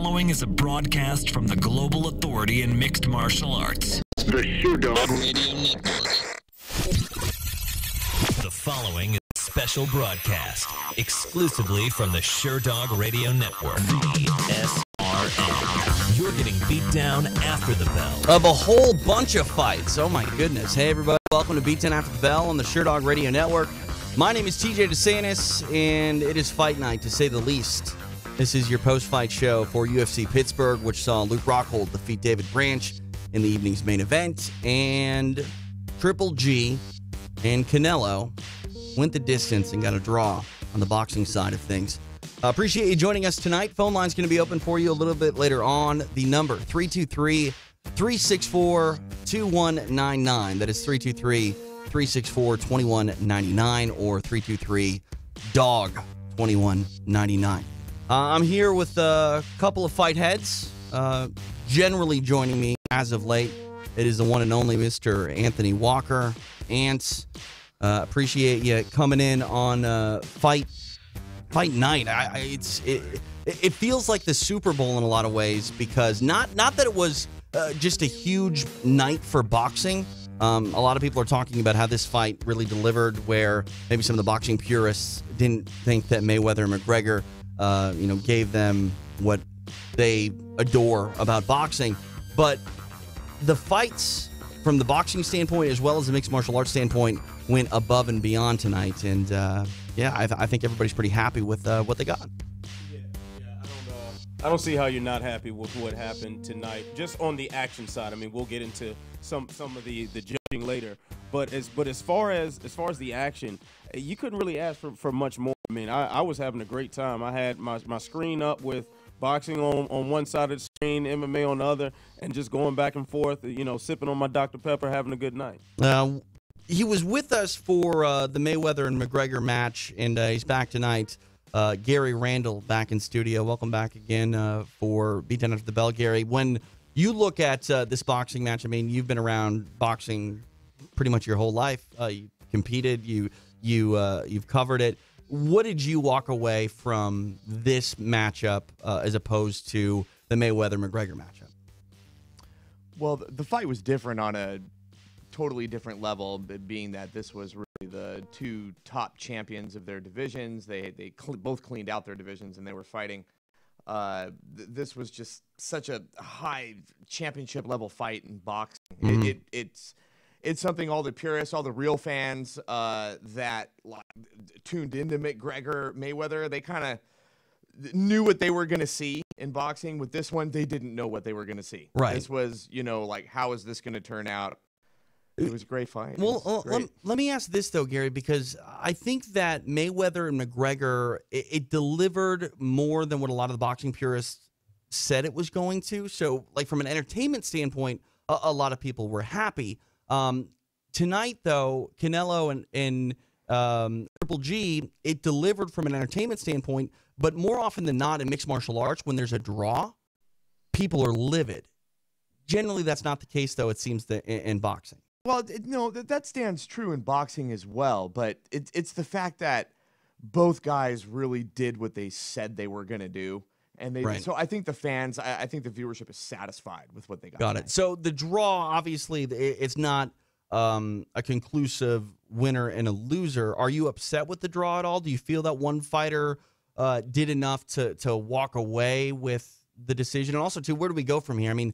following is a broadcast from the global authority in mixed martial arts. The Sherdog Radio Network. The following is a special broadcast exclusively from the Sherdog Radio Network. SRN. You're getting beat down after the bell. Of a whole bunch of fights. Oh my goodness. Hey everybody, welcome to Beatdown After the Bell on the Sherdog Radio Network. My name is TJ DeSantis, and it is fight night, to say the least. This is your post-fight show for UFC Pittsburgh, which saw Luke Rockhold defeat David Branch in the evening's main event, and Triple G and Canelo went the distance and got a draw on the boxing side of things. Appreciate you joining us tonight. Phone line's going to be open for you a little bit later on. The number, 323-364-2199. That is 323-364-2199 or 323-DOG-2199. I'm here with a couple of fight heads. Generally joining me as of late, it is the one and only Mr. Anthony Walker. Ants, appreciate you coming in on fight night. It feels like the Super Bowl in a lot of ways, because not that it was just a huge night for boxing. A lot of people are talking about how this fight really delivered, where maybe some of the boxing purists didn't think that Mayweather and McGregor gave them what they adore about boxing. But the fights from the boxing standpoint as well as the mixed martial arts standpoint went above and beyond tonight. And I think everybody's pretty happy with what they got. I don't see how you're not happy with what happened tonight. Just on the action side, I mean, we'll get into some of the judging later. But as far as the action, you couldn't really ask for much more. I mean, I was having a great time. I had my screen up with boxing on one side of the screen, MMA on the other, and just going back and forth, sipping on my Dr. Pepper, having a good night. He was with us for the Mayweather and McGregor match, and he's back tonight. Gary Randall back in studio. Welcome back again for Beatdown After the Bell, Gary. When you look at this boxing match, I mean, you've been around boxing pretty much your whole life. You competed, you've covered it. What did you walk away from this matchup as opposed to the Mayweather-McGregor matchup? Well, the fight was different on a totally different level, being that this was really the two top champions of their divisions. They both cleaned out their divisions, and they were fighting. This was just such a high championship-level fight in boxing. Mm-hmm. It's something all the purists, all the real fans that tuned into McGregor, Mayweather, they kind of knew what they were going to see in boxing. With this one, they didn't know what they were going to see. Right. This was, how is this going to turn out? It was a great fight. Well, let me ask this, though, Gary, because I think that Mayweather and McGregor, it delivered more than what a lot of the boxing purists said it was going to. So, from an entertainment standpoint, a lot of people were happy. Tonight, though, Canelo and Triple G, it delivered from an entertainment standpoint, but more often than not in mixed martial arts, when there's a draw, people are livid. Generally, that's not the case, though, it seems, in boxing. Well, no, that stands true in boxing as well, but it's the fact that both guys really did what they said they were going to do. And right. So I think the fans, I think the viewership is satisfied with what they got. Got it. So the draw, obviously, it's not a conclusive winner and a loser. Are you upset with the draw at all? Do you feel that one fighter did enough to walk away with the decision? And also, too, where do we go from here? I mean,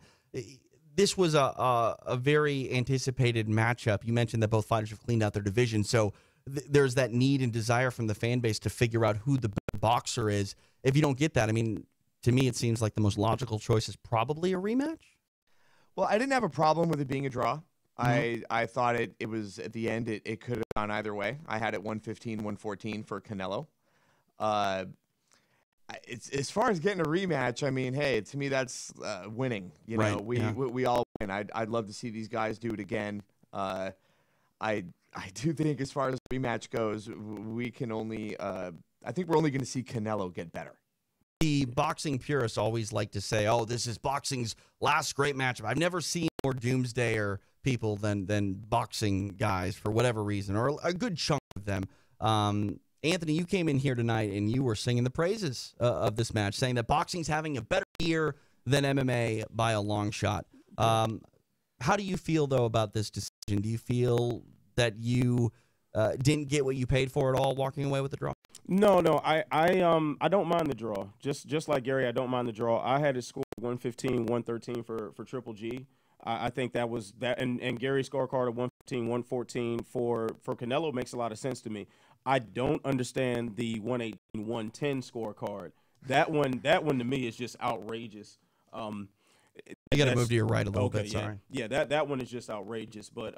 this was a very anticipated matchup. You mentioned that both fighters have cleaned out their division, so there's that need and desire from the fan base to figure out who the better boxer is. If you don't get that, I mean, to me, it seems like the most logical choice is probably a rematch. Well, I didn't have a problem with it being a draw. Mm-hmm. I thought it was, at the end, it could have gone either way. I had it 115, 114 for Canelo. It's as far as getting a rematch, I mean, hey, to me, that's winning. Right. We all win. I'd love to see these guys do it again. I do think, as far as the rematch goes, we can only I think we're only going to see Canelo get better. The boxing purists always like to say, "Oh, this is boxing's last great matchup." I've never seen more doomsdayer people than boxing guys for whatever reason, or a good chunk of them. Anthony, you came in here tonight and you were singing the praises of this match, saying that boxing's having a better speedier than MMA by a long shot. How do you feel, though, about this decision? Do you feel that you didn't get what you paid for at all walking away with the draw? No, I don't mind the draw. Just like Gary, I don't mind the draw. I had it scored 115, 113 for Triple G. I think that was that, and Gary's scorecard of 115, 114 for Canelo makes a lot of sense to me. I don't understand the 118, 110 scorecard. That one to me is just outrageous. You got to move to your right a little bit. Sorry. Yeah, that one is just outrageous. But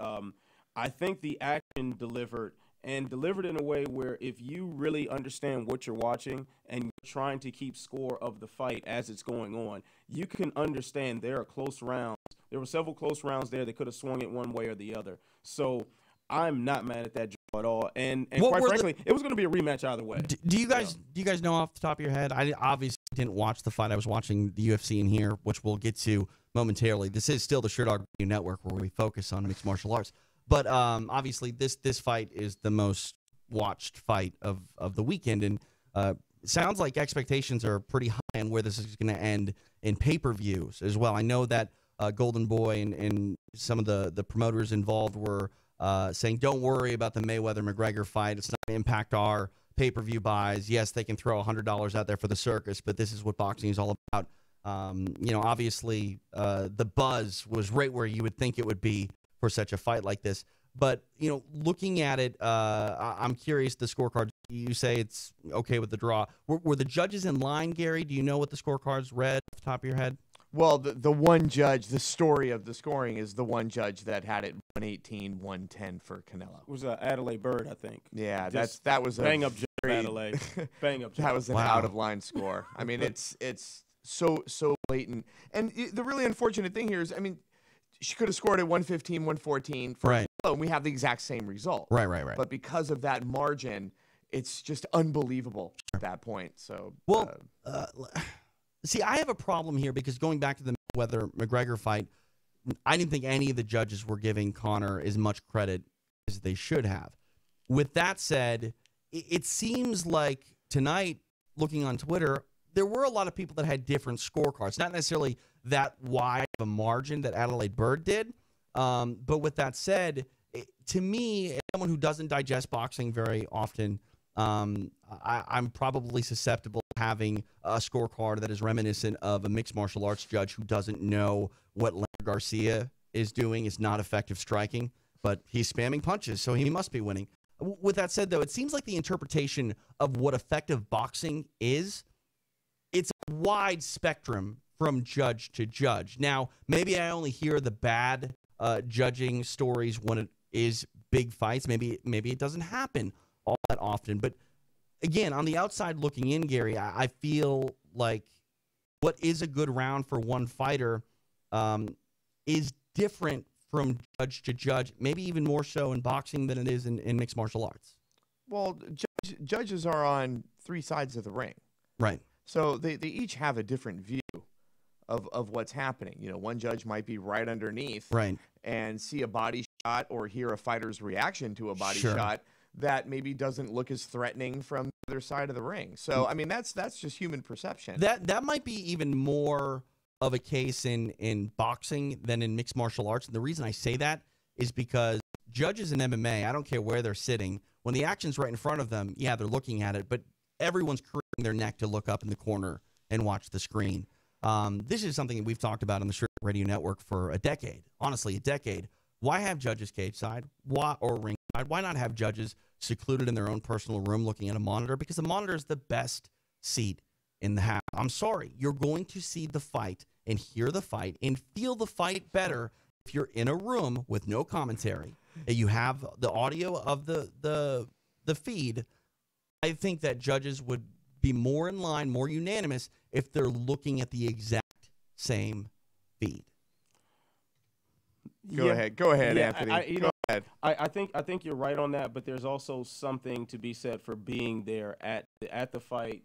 I think the action delivered in a way where if you really understand what you're watching and you're trying to keep score of the fight as it's going on, you can understand there are close rounds. There were several close rounds there that could have swung it one way or the other. So I'm not mad at that draw at all. And quite frankly, it was going to be a rematch either way. Do you guys know off the top of your head? I obviously didn't watch the fight. I was watching the UFC in here, which we'll get to momentarily. This is still the Sherdog Network where we focus on mixed martial arts. But obviously, this fight is the most watched fight of the weekend, and it sounds like expectations are pretty high on where this is going to end in pay-per-views as well. I know that Golden Boy and some of the promoters involved were saying, "Don't worry about the Mayweather-McGregor fight. It's not going to impact our pay-per-view buys. Yes, they can throw $100 out there for the circus, but this is what boxing is all about." Obviously, the buzz was right where you would think it would be for such a fight like this. But, looking at it, I'm curious, the scorecards, you say it's okay with the draw. Were the judges in line, Gary? Do you know what the scorecards read off the top of your head? Well, the one judge, the story of the scoring is the one judge that had it 118, 110 for Canelo. It was Adelaide Bird, I think. Yeah, that was a bang up Adelaide. Bang up. That was an out-of-line score. I mean, it's so blatant. And the really unfortunate thing here is, I mean, she could have scored at 115, 114 for Canelo, and we have the exact same result. Right. But because of that margin, it's just unbelievable at that point. So, see, I have a problem here because going back to the Mayweather-McGregor fight, I didn't think any of the judges were giving Conor as much credit as they should have. With that said, it seems like tonight, looking on Twitter, there were a lot of people that had different scorecards, not necessarily that wide of a margin that Adelaide Bird did. But with that said, to me, as someone who doesn't digest boxing very often, I'm probably susceptible to having a scorecard that is reminiscent of a mixed martial arts judge who doesn't know what Leonard Garcia is doing. It's not effective striking, but he's spamming punches, so he must be winning. With that said, though, it seems like the interpretation of what effective boxing is, it's a wide spectrum from judge to judge. Now, maybe I only hear the bad judging stories when it is big fights. Maybe it doesn't happen all that often. But again, on the outside looking in, Gary, I feel like what is a good round for one fighter is different from judge to judge, maybe even more so in boxing than it is in mixed martial arts. Well, judges are on three sides of the ring. Right. So they each have a different view of what's happening. One judge might be right underneath and see a body shot or hear a fighter's reaction to a body shot that maybe doesn't look as threatening from the other side of the ring. So, I mean, that's just human perception. That might be even more of a case in boxing than in mixed martial arts. And the reason I say that is because judges in MMA, I don't care where they're sitting, when the action's right in front of them, yeah, they're looking at it, but everyone's craning their neck to look up in the corner and watch the screen. This is something that we've talked about on the Sherdog Radio Network for a decade. Honestly, a decade. Why have judges cage side? Or ringside? Why not have judges secluded in their own personal room looking at a monitor? Because the monitor is the best seat in the house. I'm sorry. You're going to see the fight and hear the fight and feel the fight better if you're in a room with no commentary and you have the audio of the feed. I think that judges would be more in line, more unanimous if they're looking at the exact same feed. Go ahead, Anthony. Go ahead. I think you're right on that, but there's also something to be said for being there at the fight,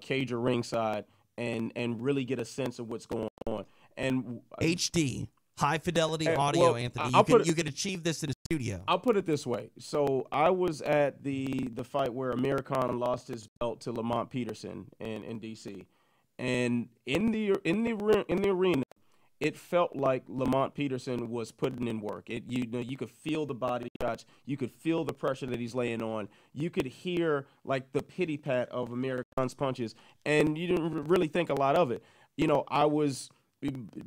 cage or ringside, and really get a sense of what's going on. And HD, high fidelity audio, Anthony. You can achieve this in a studio. I'll put it this way. So I was at the fight where Amir Khan lost his belt to Lamont Peterson in DC. and in the arena, it felt like Lamont Peterson was putting in work. You could feel the body shots, you could feel the pressure that he's laying on, you could hear like the pity pat of Amir Khan's punches, and you didn't really think a lot of it. I was,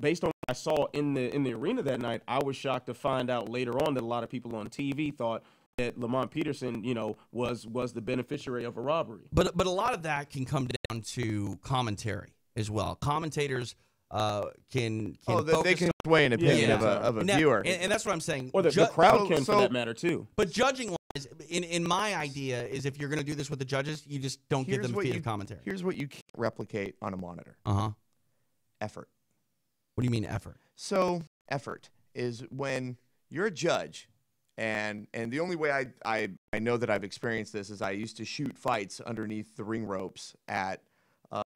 based on what I saw in the arena that night, I was shocked to find out later on that a lot of people on TV thought that Lamont Peterson, was the beneficiary of a robbery. But a lot of that can come down to commentary as well. Commentators can they can sway an opinion of a viewer, and that's what I'm saying. Or the crowd can, for that matter, too. But judging wise, in my idea is if you're going to do this with the judges, you just don't give them feed of commentary. Here's what you can't replicate on a monitor. Effort. What do you mean effort? So effort is when you're a judge, and the only way I know that I've experienced this is I used to shoot fights underneath the ring ropes at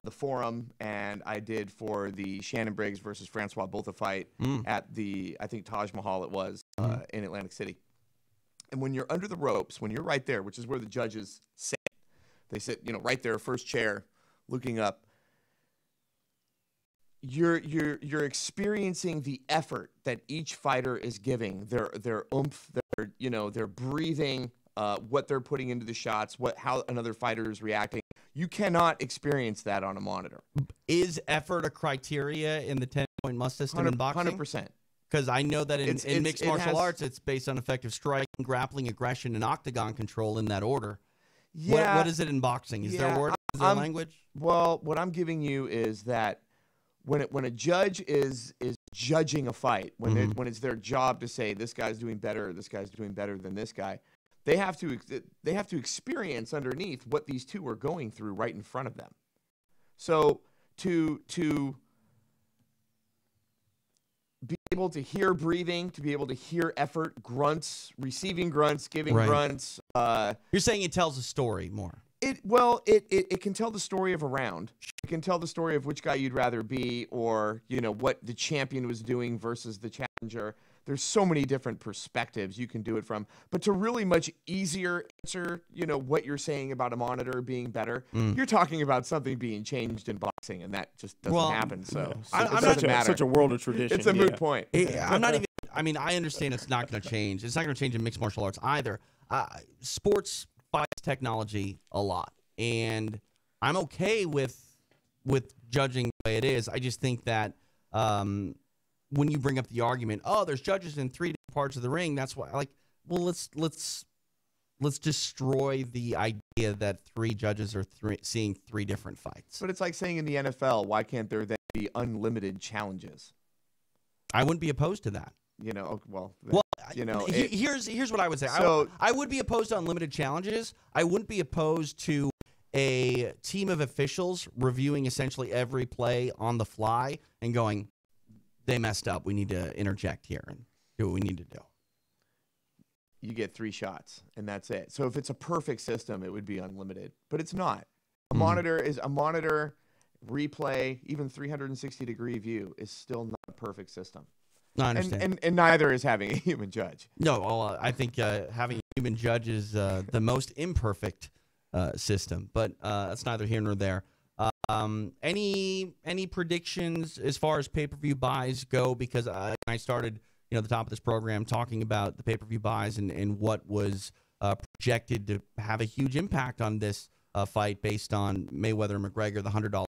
the Forum, and I did for the Shannon Briggs versus Francois Botha fight at the, I think, Taj Mahal it was, in Atlantic City. And when you're under the ropes, when you're right there, which is where the judges sit, they sit, right there, first chair, looking up. You're experiencing the effort that each fighter is giving, their oomph, their breathing, what they're putting into the shots, how another fighter is reacting. You cannot experience that on a monitor. Is effort a criteria in the 10-point must system in boxing? 100%. Because I know that in mixed martial arts, it's based on effective striking, grappling, aggression, and octagon control in that order. Yeah. What is it in boxing? Is there word? Is there language? Well, what I'm giving you is that when a judge is judging a fight, when it's their job to say this guy's doing better or this guy's doing better than this guy, they have to experience underneath what these two are going through right in front of them. So to be able to hear breathing, to be able to hear effort, grunts, receiving grunts, giving grunts. You're saying it tells a story more. It can tell the story of a round. It can tell the story of which guy you'd rather be, or what the champion was doing versus the challenger. There's so many different perspectives you can do it from. But to really much easier answer, what you're saying about a monitor being better, you're talking about something being changed in boxing, and that just doesn't happen. So it doesn't matter. Such a world of tradition. It's a moot point. I'm not even. I mean, I understand it's not going to change. It's not going to change in mixed martial arts either. Sports fights technology a lot, and I'm okay with judging the way it is. I just think that when you bring up the argument, there's judges in 3 different parts of the ring, that's why, let's destroy the idea that 3 judges are seeing 3 different fights. But it's like saying in the NFL, why can't there then be unlimited challenges? I wouldn't be opposed to that. Here's what I would say. So, I would be opposed to unlimited challenges. I wouldn't be opposed to a team of officials reviewing essentially every play on the fly and going, they messed up. We need to interject here and do what we need to do. You get 3 shots, and that's it. So if it's a perfect system, it would be unlimited. But it's not. A monitor is a monitor, replay, even 360-degree view is still not a perfect system. No, I understand. And neither is having a human judge. No, well, I think having a human judge is the most imperfect system. But that's neither here nor there. Any predictions as far as pay-per-view buys go? Because I started, at the top of this program talking about the pay-per-view buys and what was projected to have a huge impact on this fight based on Mayweather and McGregor, the $100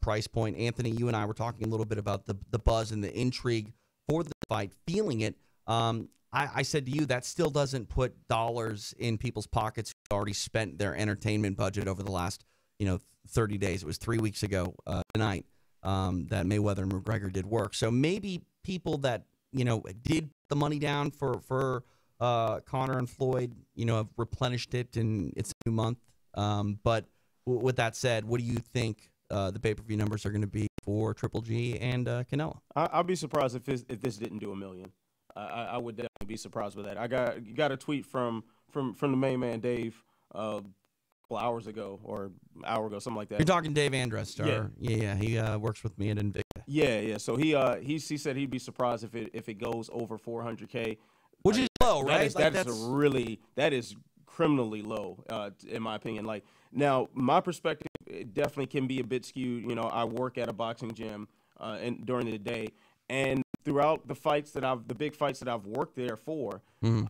price point. Anthony, you and I were talking a little bit about the buzz and the intrigue for the fight, feeling it. I said to you, that still doesn't put dollars in people's pockets who already spent their entertainment budget over the last 30 days. It was 3 weeks ago tonight that Mayweather and McGregor did work. So maybe people that, did the money down for Conor and Floyd, have replenished it and it's a new month. But with that said, what do you think the pay-per-view numbers are going to be for Triple G and Canelo? I'll be surprised if this didn't do 1 million. I would definitely be surprised with that. I got a tweet from the main man, Dave, hours ago or an hour ago, something like that. You're talking Dave Andrest, yeah. He works with me at Invicta. Yeah. So he said he'd be surprised if it goes over 400K, which is low, right? That is criminally low, in my opinion. Now, my perspective it definitely can be a bit skewed. You know, I work at a boxing gym and during the day, and throughout the big fights that I've worked there for,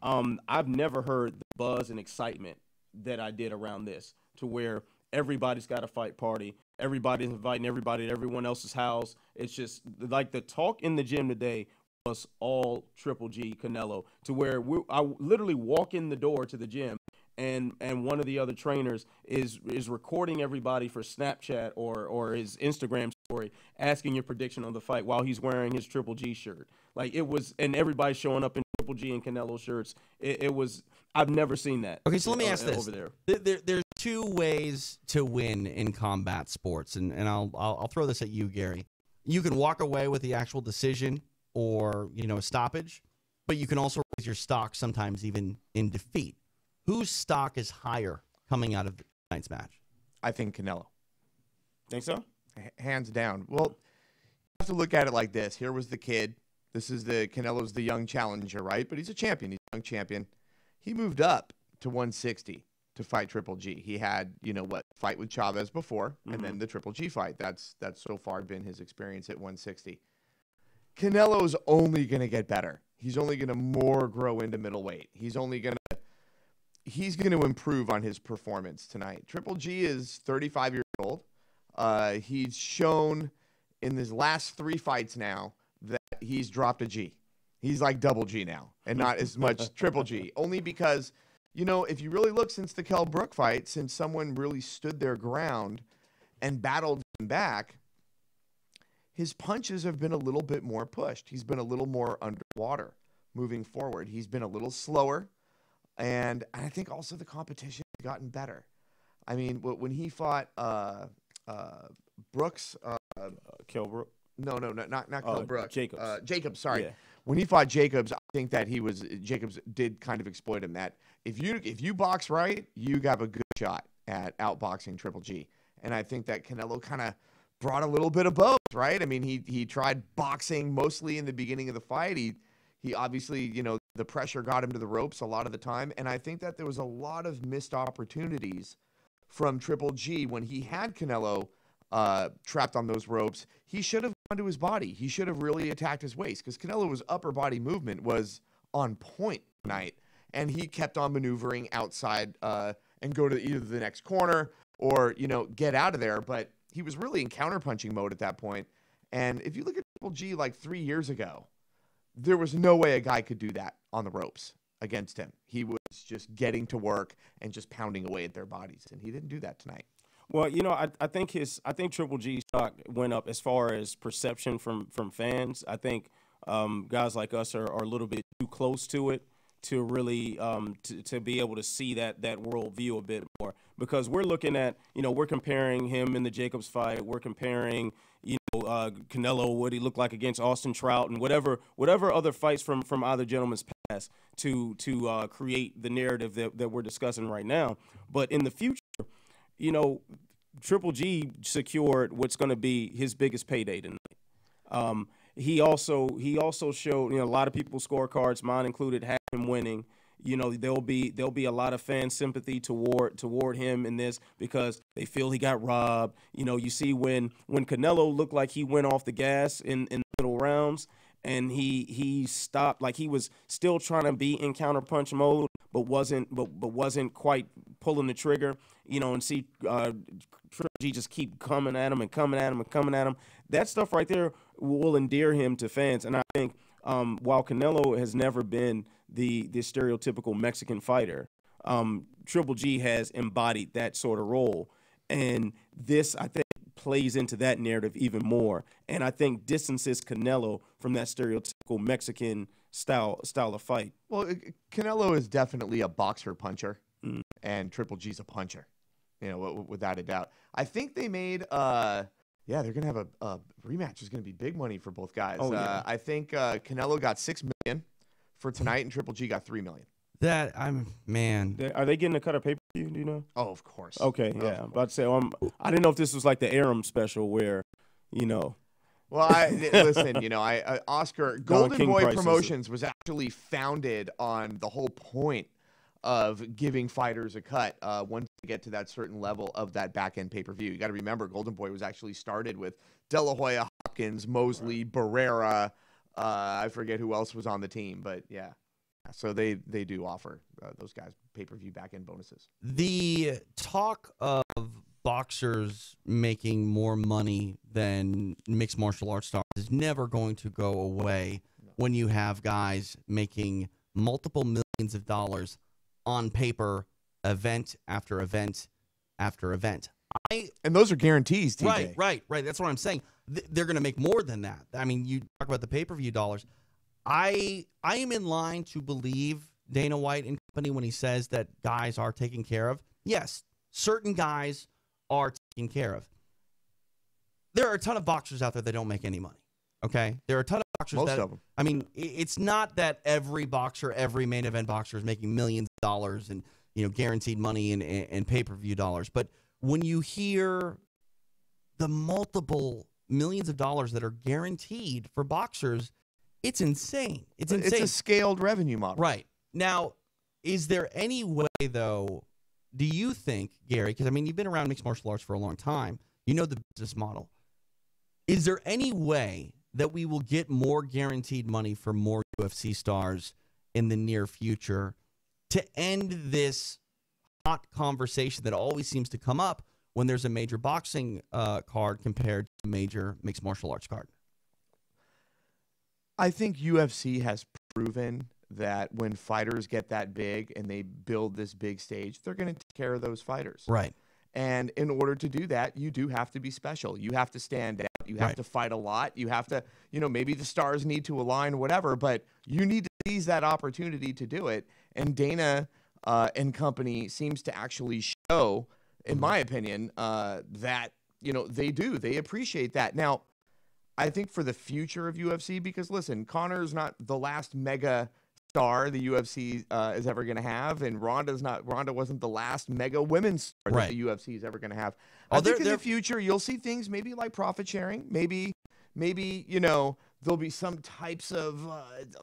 I've never heard the buzz and excitement that I did around this, to where everybody's got a fight party, everybody's inviting everybody to everyone else's house. It's just like the talk in the gym today was all Triple G Canelo, to where I literally walk in the door to the gym, and one of the other trainers is recording everybody for Snapchat or his Instagram story, asking your prediction on the fight while he's wearing his Triple G shirt. Like, it was, and everybody's showing up in Triple G and Canelo shirts. It was, I've never seen that. Okay, so let me ask this. Over there. There's two ways to win in combat sports, and I'll throw this at you, Gary. You can walk away with the actual decision or, you know, a stoppage, but you can also raise your stock sometimes even in defeat. Whose stock is higher coming out of tonight's match? I think Canelo. Think so? Hands down. Well, you have to look at it like this. Here was the kid. Canelo's the young challenger, right? But he's a champion. He's a young champion. He moved up to 160 to fight Triple G. He had, fight with Chavez before, and then the Triple G fight. That's so far been his experience at 160. Canelo's only going to get better. He's only going to more grow into middleweight. He's going to improve on his performance tonight. Triple G is 35 years old. He's shown in his last 3 fights now that he's dropped a G. He's like double G now and not as much Triple G. Only because, if you really look since the Kell Brook fight, since someone really stood their ground and battled him back, his punches have been a little bit more pushed. He's been a little more underwater moving forward. He's been a little slower. And I think also the competition has gotten better. I mean, when he fought Brooks. Kell Brook? No, not Kell Brook. Jacobs. Sorry. Yeah. When he fought Jacobs, I think that Jacobs did kind of exploit him. That if you box right, you have a good shot at outboxing Triple G. And I think that Canelo kind of brought a little bit of both, right? I mean, he tried boxing mostly in the beginning of the fight. He obviously, the pressure got him to the ropes a lot of the time. And I think that there was a lot of missed opportunities from Triple G when he had Canelo trapped on those ropes. He should have gone to his body. He should have really attacked his waist, because Canelo's upper body movement was on point tonight. And he kept on maneuvering outside and go to either the next corner or, get out of there. But he was really in counterpunching mode at that point. And if you look at Triple G like 3 years ago, there was no way a guy could do that on the ropes against him. He was just getting to work and just pounding away at their bodies, and he didn't do that tonight. Well, I think Triple G's stock went up as far as perception from fans. I think guys like us are a little bit too close to it to really to be able to see that worldview a bit more, because we're looking at, we're comparing him in the Jacobs fight. We're comparing, Canelo, what he looked like against Austin Trout, and whatever other fights from either gentleman's past to create the narrative that we're discussing right now. But in the future, Triple G secured what's going to be his biggest payday tonight. He also showed, a lot of people's scorecards, mine included, had him winning. There'll be a lot of fan sympathy toward him in this, because they feel he got robbed. You see when Canelo looked like he went off the gas in the middle rounds, and he stopped, like he was still trying to be in counterpunch mode, but wasn't quite pulling the trigger. And see Triple G just keep coming at him and coming at him and coming at him. That stuff right there will endear him to fans. And I think while Canelo has never been the stereotypical Mexican fighter, Triple G has embodied that sort of role. And this, I think, plays into that narrative even more. And I think distances Canelo from that stereotypical Mexican style of fight. Well, Canelo is definitely a boxer puncher, and Triple G's a puncher, without a doubt. I think they made they're going to have a rematch. Is going to be big money for both guys. Oh, yeah. I think Canelo got $6 million for tonight, and Triple G got $3 million. Are they getting a cut of pay-per-view? Do you know? Oh, of course. Okay, yeah. I'm about to say, I didn't know if this was like the Aram special where, Well, listen, Oscar Golden King Boy prices. Promotions was actually founded on the whole point of giving fighters a cut once they get to that certain level of that back-end pay-per-view. You got to remember, Golden Boy was actually started with De La Hoya, Hopkins, Mosley, Barrera. I forget who else was on the team, but yeah. So they do offer those guys pay-per-view back-end bonuses. The talk of boxers making more money than mixed martial arts stars is never going to go away when you have guys making multiple millions of dollars on paper, event after event after event. And those are guarantees, TJ. Right. That's what I'm saying. They're going to make more than that. I mean, you talk about the pay-per-view dollars. I am in line to believe Dana White and company when he says that guys are taken care of. Yes, certain guys are taken care of. There are a ton of boxers out there that don't make any money. Okay? There are a ton of boxers Most of them. I mean, it's not that every boxer, every main event boxer is making millions of dollars and, guaranteed money and pay-per-view dollars. But when you hear the multiple millions of dollars that are guaranteed for boxers, it's insane. It's insane. It's a scaled revenue model. Right. Now, is there any way, though, do you think, Gary, because, I mean, you've been around mixed martial arts for a long time. You know the business model. Is there any way that we will get more guaranteed money for more UFC stars in the near future to end this hot conversation that always seems to come up when there's a major boxing card compared to a major mixed martial arts card? I think UFC has proven that when fighters get that big and they build this big stage, they're going to take care of those fighters. Right. And in order to do that, you do have to be special. You have to stand out. You have to fight a lot. You have to, maybe the stars need to align, whatever, but you need to seize that opportunity to do it. And Dana and company seems to actually show, in my opinion, that, they do. They appreciate that. Now, I think for the future of UFC, because listen, Conor's not the last mega star the UFC is ever going to have, and Ronda wasn't the last mega women's star that the UFC is ever going to have. I think in the future you'll see things maybe like profit sharing, maybe there'll be some types of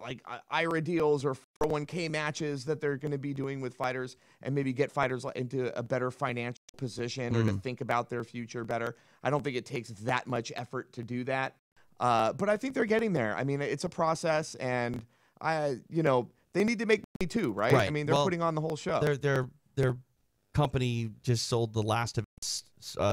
like IRA deals or 401k matches that they're going to be doing with fighters, and maybe get fighters into a better financial position or to think about their future better. I don't think it takes that much effort to do that. But I think they're getting there. I mean, it's a process, and they need to make money too, right? I mean, they're putting on the whole show. Their company just sold the last of its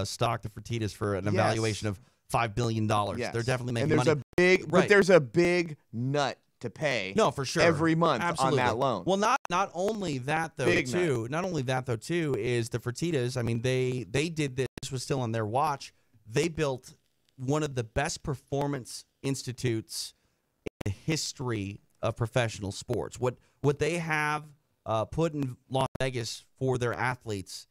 stock to Fertitas for an evaluation of $5 billion. Yes. They're definitely making money. But there's a big nut to pay. No, for sure. Every month on that loan. Well, not only that though, Not only that though, too, is the Fertitas. I mean, they did this. This was still on their watch. They built one of the best performance institutes in the history of professional sports. What they have put in Las Vegas for their athletes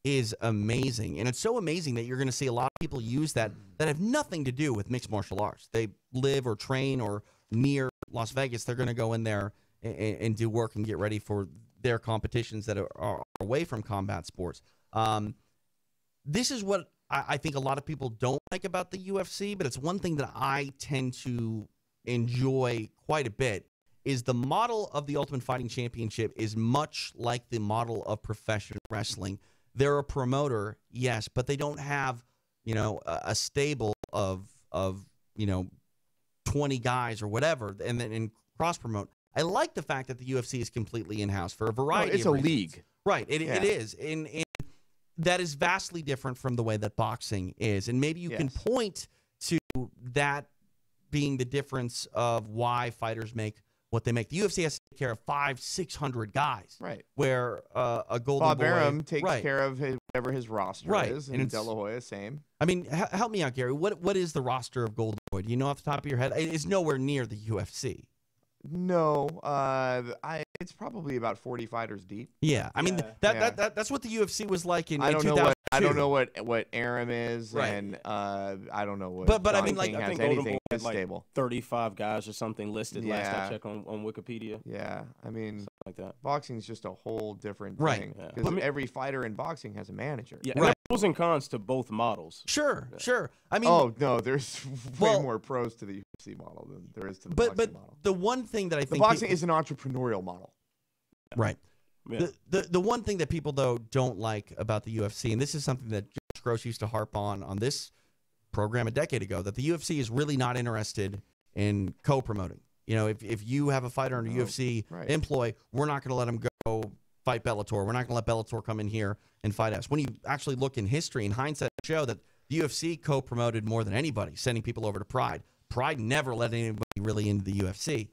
is amazing. And it's so amazing that you're going to see a lot of people use that have nothing to do with mixed martial arts. They live or train or near Las Vegas. They're going to go in there and do work and get ready for their competitions that are away from combat sports. This is what I think a lot of people don't like about the UFC, but it's one thing that I tend to enjoy quite a bit, is the model of the Ultimate Fighting Championship is much like the model of professional wrestling. They're a promoter, yes, but they don't have, a stable of 20 guys or whatever, and then cross promote. I like the fact that the UFC is completely in-house for a variety of reasons. It's a league. Right, it is. And that is vastly different from the way that boxing is. And maybe you can point to that being the difference of why fighters make what they make. The UFC has to take care of 500-600 guys. Right. Where a Golden Bob Boy... Arum takes care of whatever his roster is. And De La Hoya, same. I mean, help me out, Gary. What is the roster of Golden Boy? Do you know off the top of your head? It's nowhere near the UFC. No, it's probably about 40 fighters deep. Yeah, I mean that's what the UFC was like in 2002. I don't know what Arum is, and I don't know what. But I mean, like, I think anything had like stable. 35 guys or something listed last I checked on Wikipedia. Yeah, I mean, something like that. Boxing is just a whole different thing because every fighter in boxing has a manager. Yeah, right. Pros and cons to both models. Sure. I mean, oh no, there's way more pros to the UFC model than there is to the boxing model. The one thing that I think boxing is an entrepreneurial model. Right. Yeah. The one thing that people, though, don't like about the UFC, and this is something that Josh Gross used to harp on this program a decade ago, that the UFC is really not interested in co-promoting. You know, if you have a fighter under UFC employ, we're not going to let him go fight Bellator. We're not going to let Bellator come in here and fight us. When you actually look in history and hindsight, show that the UFC co-promoted more than anybody, sending people over to Pride. Pride never let anybody really into the UFC.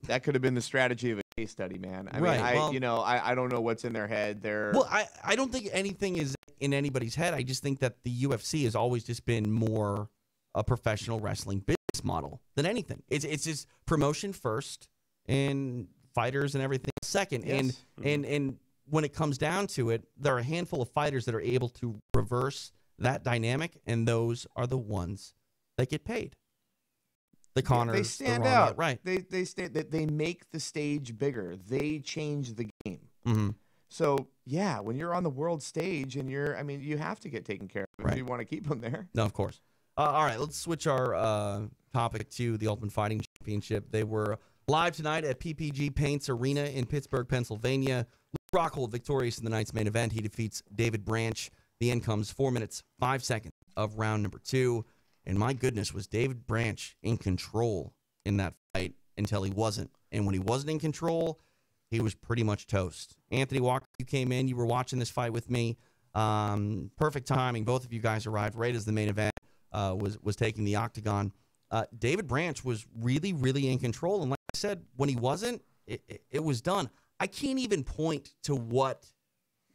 That could have been the strategy of a case study, man. I mean, I don't know what's in their head. Well, I don't think anything is in anybody's head. I just think that the UFC has always just been more a professional wrestling business model than anything. It's just promotion first and fighters and everything second. Yes. And when it comes down to it, there are a handful of fighters that are able to reverse that dynamic, and those are the ones that get paid. The Connors, they stand the Ronda, out, right? They make the stage bigger. They change the game. Mm-hmm. So yeah, when you're on the world stage and you have to get taken care of if you want to keep them there. No, of course. All right, let's switch our topic to the Ultimate Fighting Championship. They were live tonight at PPG Paints Arena in Pittsburgh, Pennsylvania. Luke Rockhold victorious in the night's main event. He defeats David Branch. The end comes 4 minutes, 5 seconds of round number 2. And my goodness, was David Branch in control in that fight until he wasn't. And when he wasn't in control, he was pretty much toast. Anthony Walker, you came in. You were watching this fight with me. Perfect timing. Both of you guys arrived right as the main event was taking the octagon. David Branch was really, really in control. And like I said, when he wasn't, it was done. I can't even point to what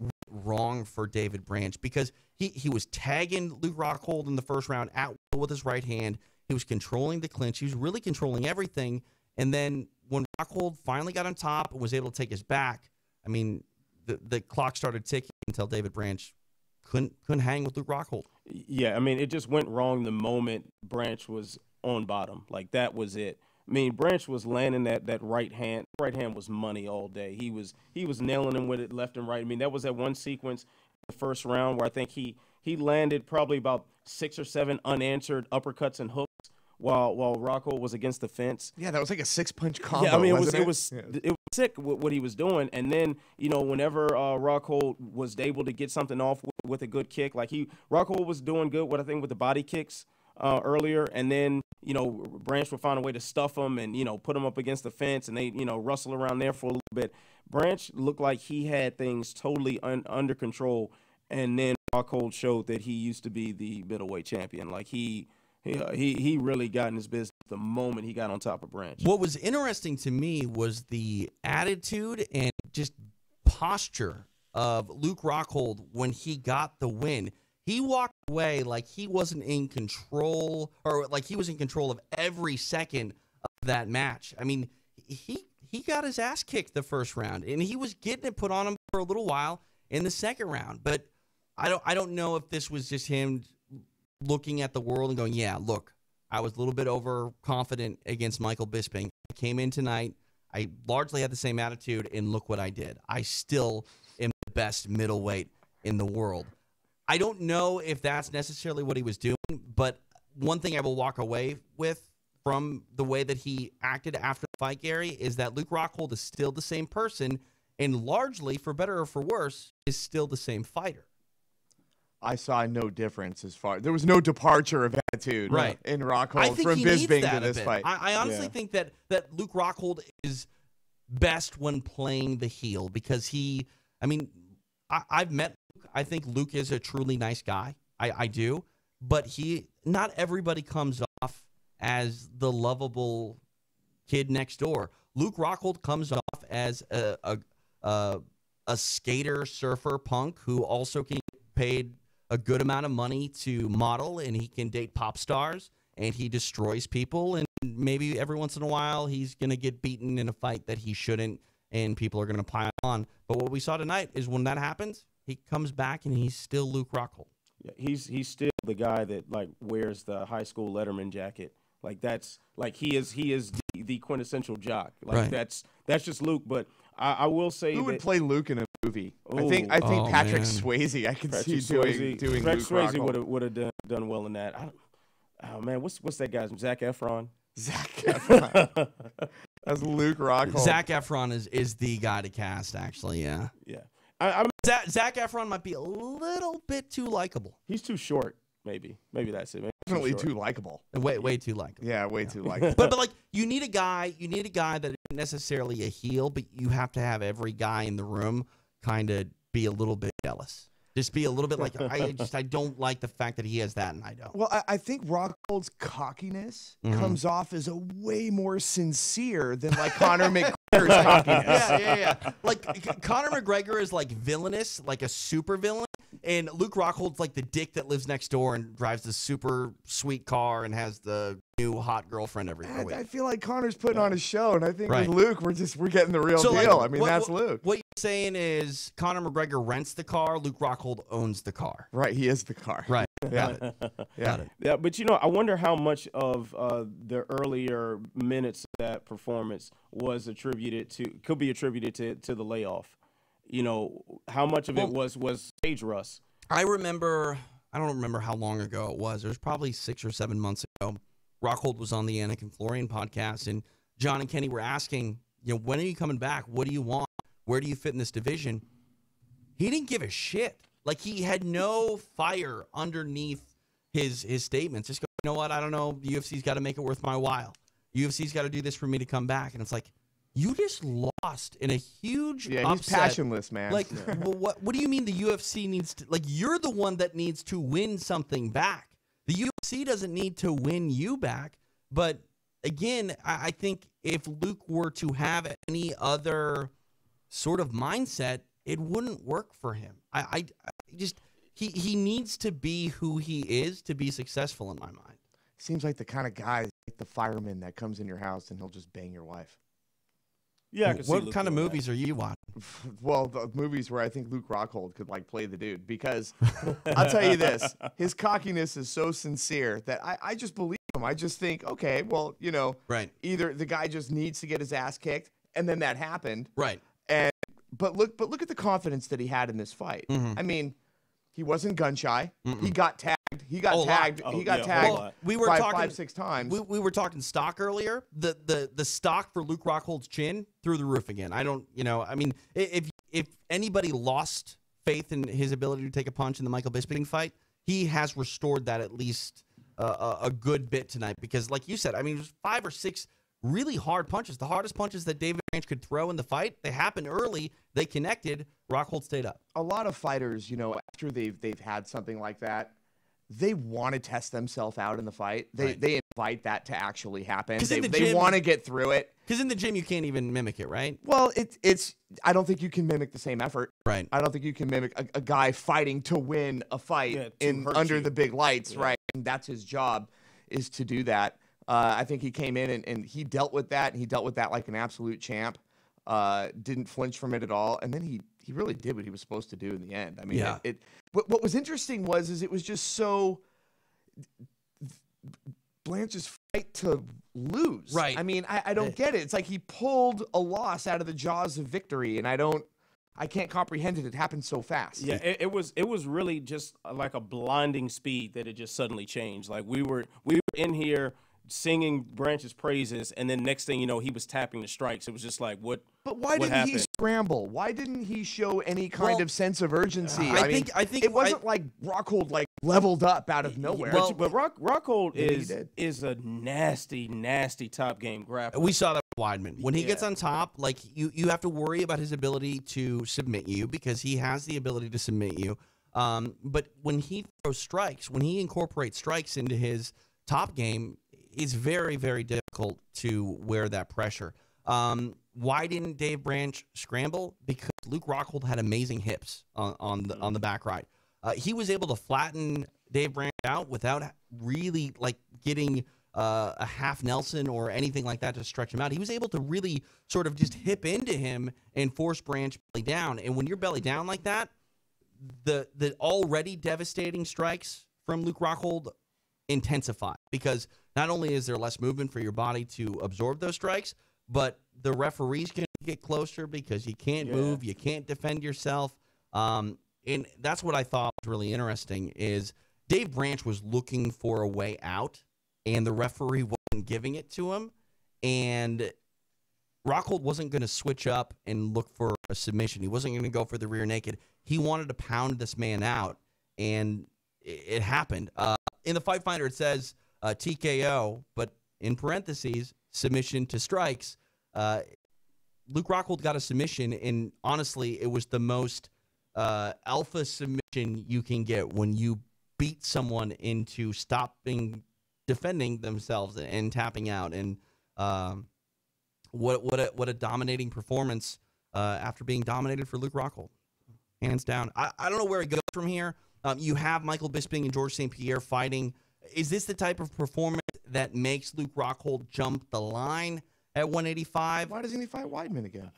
went wrong for David Branch because he was tagging Luke Rockhold in the first round at will with his right hand. He was controlling the clinch. He was really controlling everything. And then when Rockhold finally got on top and was able to take his back, I mean, the clock started ticking until David Branch couldn't hang with Luke Rockhold. Yeah, I mean, it just went wrong the moment Branch was on bottom. Like, that was it. I mean, Branch was landing that right hand. Right hand was money all day. He was nailing him with it left and right. I mean, that was that one sequence in the first round where I think he landed probably about 6 or 7 unanswered uppercuts and hooks while Rockhold was against the fence. Yeah, that was like a 6-punch combo. Yeah, I mean, it was sick what he was doing. And then, you know, whenever Rockhold was able to get something off with a good kick, like Rockhold was doing good with, I think, with the body kicks earlier, and then, you know, Branch would find a way to stuff him and, you know, put him up against the fence, and they, you know, wrestle around there for a little bit. Branch looked like he had things totally under control, and then Rockhold showed that he used to be the middleweight champion. Like, he really got in his business the moment he got on top of Branch. What was interesting to me was the attitude and just posture of Luke Rockhold when he got the win. He walked away like he wasn't in control, or like he was in control of every second of that match. I mean, he got his ass kicked the first round, and he was getting it put on him for a little while in the second round. But I don't know if this was just him looking at the world and going, yeah, look, I was a little bit overconfident against Michael Bisping. I came in tonight. I largely had the same attitude, and look what I did. I still am the best middleweight in the world. I don't know if that's necessarily what he was doing, but one thing I will walk away with from the way that he acted after the fight, Gary, is that Luke Rockhold is still the same person, and largely, for better or for worse, is still the same fighter. I saw no difference there was no departure of attitude in Rockhold from Bisping to this fight. I honestly think that Luke Rockhold is best when playing the heel because I've met Luke. I think Luke is a truly nice guy. I do. But not everybody comes off as the lovable kid next door. Luke Rockhold comes off as a skater, surfer, punk who also can get paid a good amount of money to model, and he can date pop stars, and he destroys people, and maybe every once in a while he's going to get beaten in a fight that he shouldn't, and people are going to pile on. But what we saw tonight is when that happens, he comes back, and he's still Luke Rockhold. Yeah, he's still the guy that, like, wears the high school Letterman jacket. Like, that's like he is the quintessential jock. Like, that's just Luke. But I will say, who would play Luke in a movie? Ooh. I think Patrick Swayze. I can see doing Patrick Luke Swayze Rockhold. would have done well in that. Oh man, what's that guy's name? Zac Efron. Zac Efron. That's Luke Rockhold. Zac Efron is the guy to cast, actually, yeah. Yeah. Zac Efron might be a little bit too likable. He's too short, maybe. Maybe that's it. Maybe Definitely short. too likable. Way too likable. Yeah, way too likable. But like you need a guy that isn't necessarily a heel, but you have to have every guy in the room kind of be a little bit jealous. Just be a little bit like I don't like the fact that he has that and I don't. Well, I think Rockhold's cockiness comes off as a way more sincere than like Conor McGregor's cockiness. Yeah. Like Conor McGregor is like villainous, like a super villain, and Luke Rockhold's like the dick that lives next door and drives the super sweet car and has the new hot girlfriend every week. I feel like Conor's putting on a show, and I think Right. with Luke, we're getting the real deal. Like, I mean, that's Luke. What you're saying is Conor McGregor rents the car, Luke Rockhold owns the car. Right, he is the car. Right. Yeah. Got it. Yeah, but I wonder how much of the earlier minutes of that performance was could be attributed to the layoff. How much of it was stage rust. I don't remember how long ago it was. It was probably 6 or 7 months ago. Rockhold was on the Anik and Florian podcast, and John and Kenny were asking, when are you coming back? What do you want? Where do you fit in this division? He didn't give a shit. Like, he had no fire underneath his statements. Just go, you know what? I don't know. The UFC's got to make it worth my while. UFC's got to do this for me to come back. And it's like, you just lost in a huge upset. He's passionless, man. Like, well, what do you mean the UFC needs to, like, you're the one that needs to win something back. The UFC doesn't need to win you back. But again, I think if Luke were to have any other sort of mindset, it wouldn't work for him. He needs to be who he is to be successful in my mind. Seems like the kind of guy, like the fireman that comes in your house and he'll just bang your wife. Yeah, I can see What Luke kind of doing movies are you watching? Well, the movies where I think Luke Rockhold could like play the dude, because I'll tell you this, his cockiness is so sincere that I just believe him. I just think, okay, well, Right. either the guy just needs to get his ass kicked, and then that happened. Right. But look at the confidence that he had in this fight. I mean, he wasn't gun shy. He got tagged. He got tagged. Oh, he got yeah, tagged. well, we were by talking 5-6 times. We were talking stock earlier. The stock for Luke Rockhold's chin through the roof again. I don't, I mean, if anybody lost faith in his ability to take a punch in the Michael Bisping fight, he has restored that at least a good bit tonight. Because, like you said, I mean, it was 5 or 6 really hard punches. The hardest punches that David Branch could throw in the fight, they happened early. They connected. Rockhold stayed up. A lot of fighters, after they've had something like that, they want to test themselves out in the fight. They invite that to actually happen. They want to get through it. Because in the gym, you can't even mimic it, right? Well, it's. I don't think you can mimic the same effort. Right. I don't think you can mimic a guy fighting to win a fight under the big lights, right? And that's his job, is to do that. I think he came in and he dealt with that, and he dealt with that like an absolute champ. Didn't flinch from it at all, and then he really did what he was supposed to do in the end. I mean, Yeah. What was interesting was it was just so Blanch's fight to lose. Right. I mean, I don't get it. It's like he pulled a loss out of the jaws of victory, and I can't comprehend it. It happened so fast. Yeah, it was really just like a blinding speed that it just suddenly changed. Like we were in here singing Branch's praises, and then next thing you know, he was tapping the strikes. It was just like, what? But why didn't he scramble? Why didn't he show any kind of sense of urgency? I think it wasn't like Rockhold like leveled up out of nowhere. Well, but Rockhold is a nasty top game grappler. We saw that with Weidman. When he gets on top, like you have to worry about his ability to submit you, because he has the ability to submit you. But when he throws strikes, when he incorporates strikes into his top game, it's very, very difficult to wear that pressure. Why didn't Dave Branch scramble? Because Luke Rockhold had amazing hips on the back right. He was able to flatten Dave Branch out without really like getting a half Nelson or anything like that to stretch him out. He was able to really sort of just hip into him and force Branch belly down. And when you're belly down like that, the already devastating strikes from Luke Rockhold intensify, because not only is there less movement for your body to absorb those strikes, but the referees can get closer because you can't move, you can't defend yourself. And that's what I thought was really interesting, is Dave Branch was looking for a way out, and the referee wasn't giving it to him. And Rockhold wasn't going to switch up and look for a submission. He wasn't going to go for the rear naked. He wanted to pound this man out, and it happened. In the Fight Finder, it says TKO, but in parentheses, submission to strikes. Luke Rockhold got a submission, and honestly, it was the most alpha submission you can get when you beat someone into defending themselves and tapping out. And what a dominating performance after being dominated for Luke Rockhold, hands down. I don't know where it goes from here. You have Michael Bisping and Georges St-Pierre fighting. Is this the type of performance that makes Luke Rockhold jump the line at 185? Why doesn't he fight Weidman again?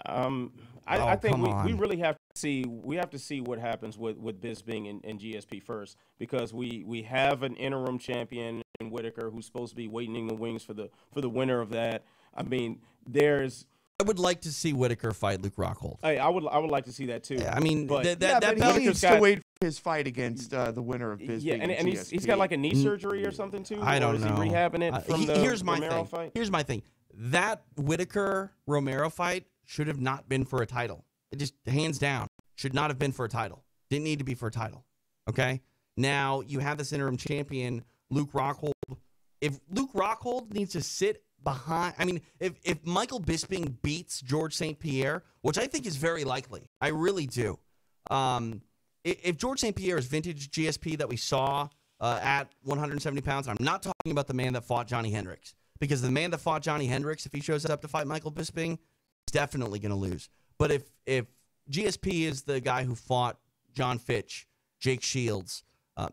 I think we really have to see. We have to see what happens with Bisping and GSP first, because we have an interim champion in Whitaker who's supposed to be waiting in the wings for the winner of that. I mean, I would like to see Whitaker fight Luke Rockhold. I would like to see that too. Yeah, I mean, but he needs to wait for his fight against the winner of Bisping. Yeah, and he's got like a knee surgery or something too. I don't know. Is he rehabbing it from the Romero fight? Here's my thing. That Whitaker-Romero fight should have not been for a title. It just, hands down, should not have been for a title. Didn't need to be for a title. Okay? Now, you have this interim champion, Luke Rockhold. If Luke Rockhold needs to sit behind, I mean, if Michael Bisping beats Georges St-Pierre, which I think is very likely, I really do. If Georges St-Pierre is vintage GSP that we saw at 170 pounds, I'm not talking about the man that fought Johnny Hendricks. Because the man that fought Johnny Hendricks, if he shows up to fight Michael Bisping, he's definitely going to lose. But if GSP is the guy who fought John Fitch, Jake Shields,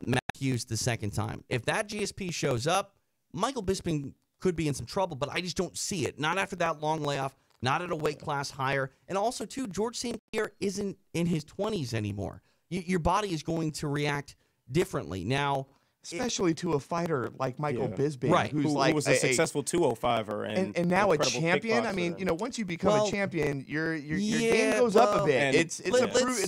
Matt Hughes the second time, if that GSP shows up, Michael Bisping could be in some trouble, but I just don't see it. Not after that long layoff, not at a weight class higher. And also, too, Georges St-Pierre isn't in his 20s anymore. Your body is going to react differently. Now, especially to a fighter like Michael Bisping, right? Who was a successful 205er and now a champion. I mean, once you become a champion, your game goes up a bit. It's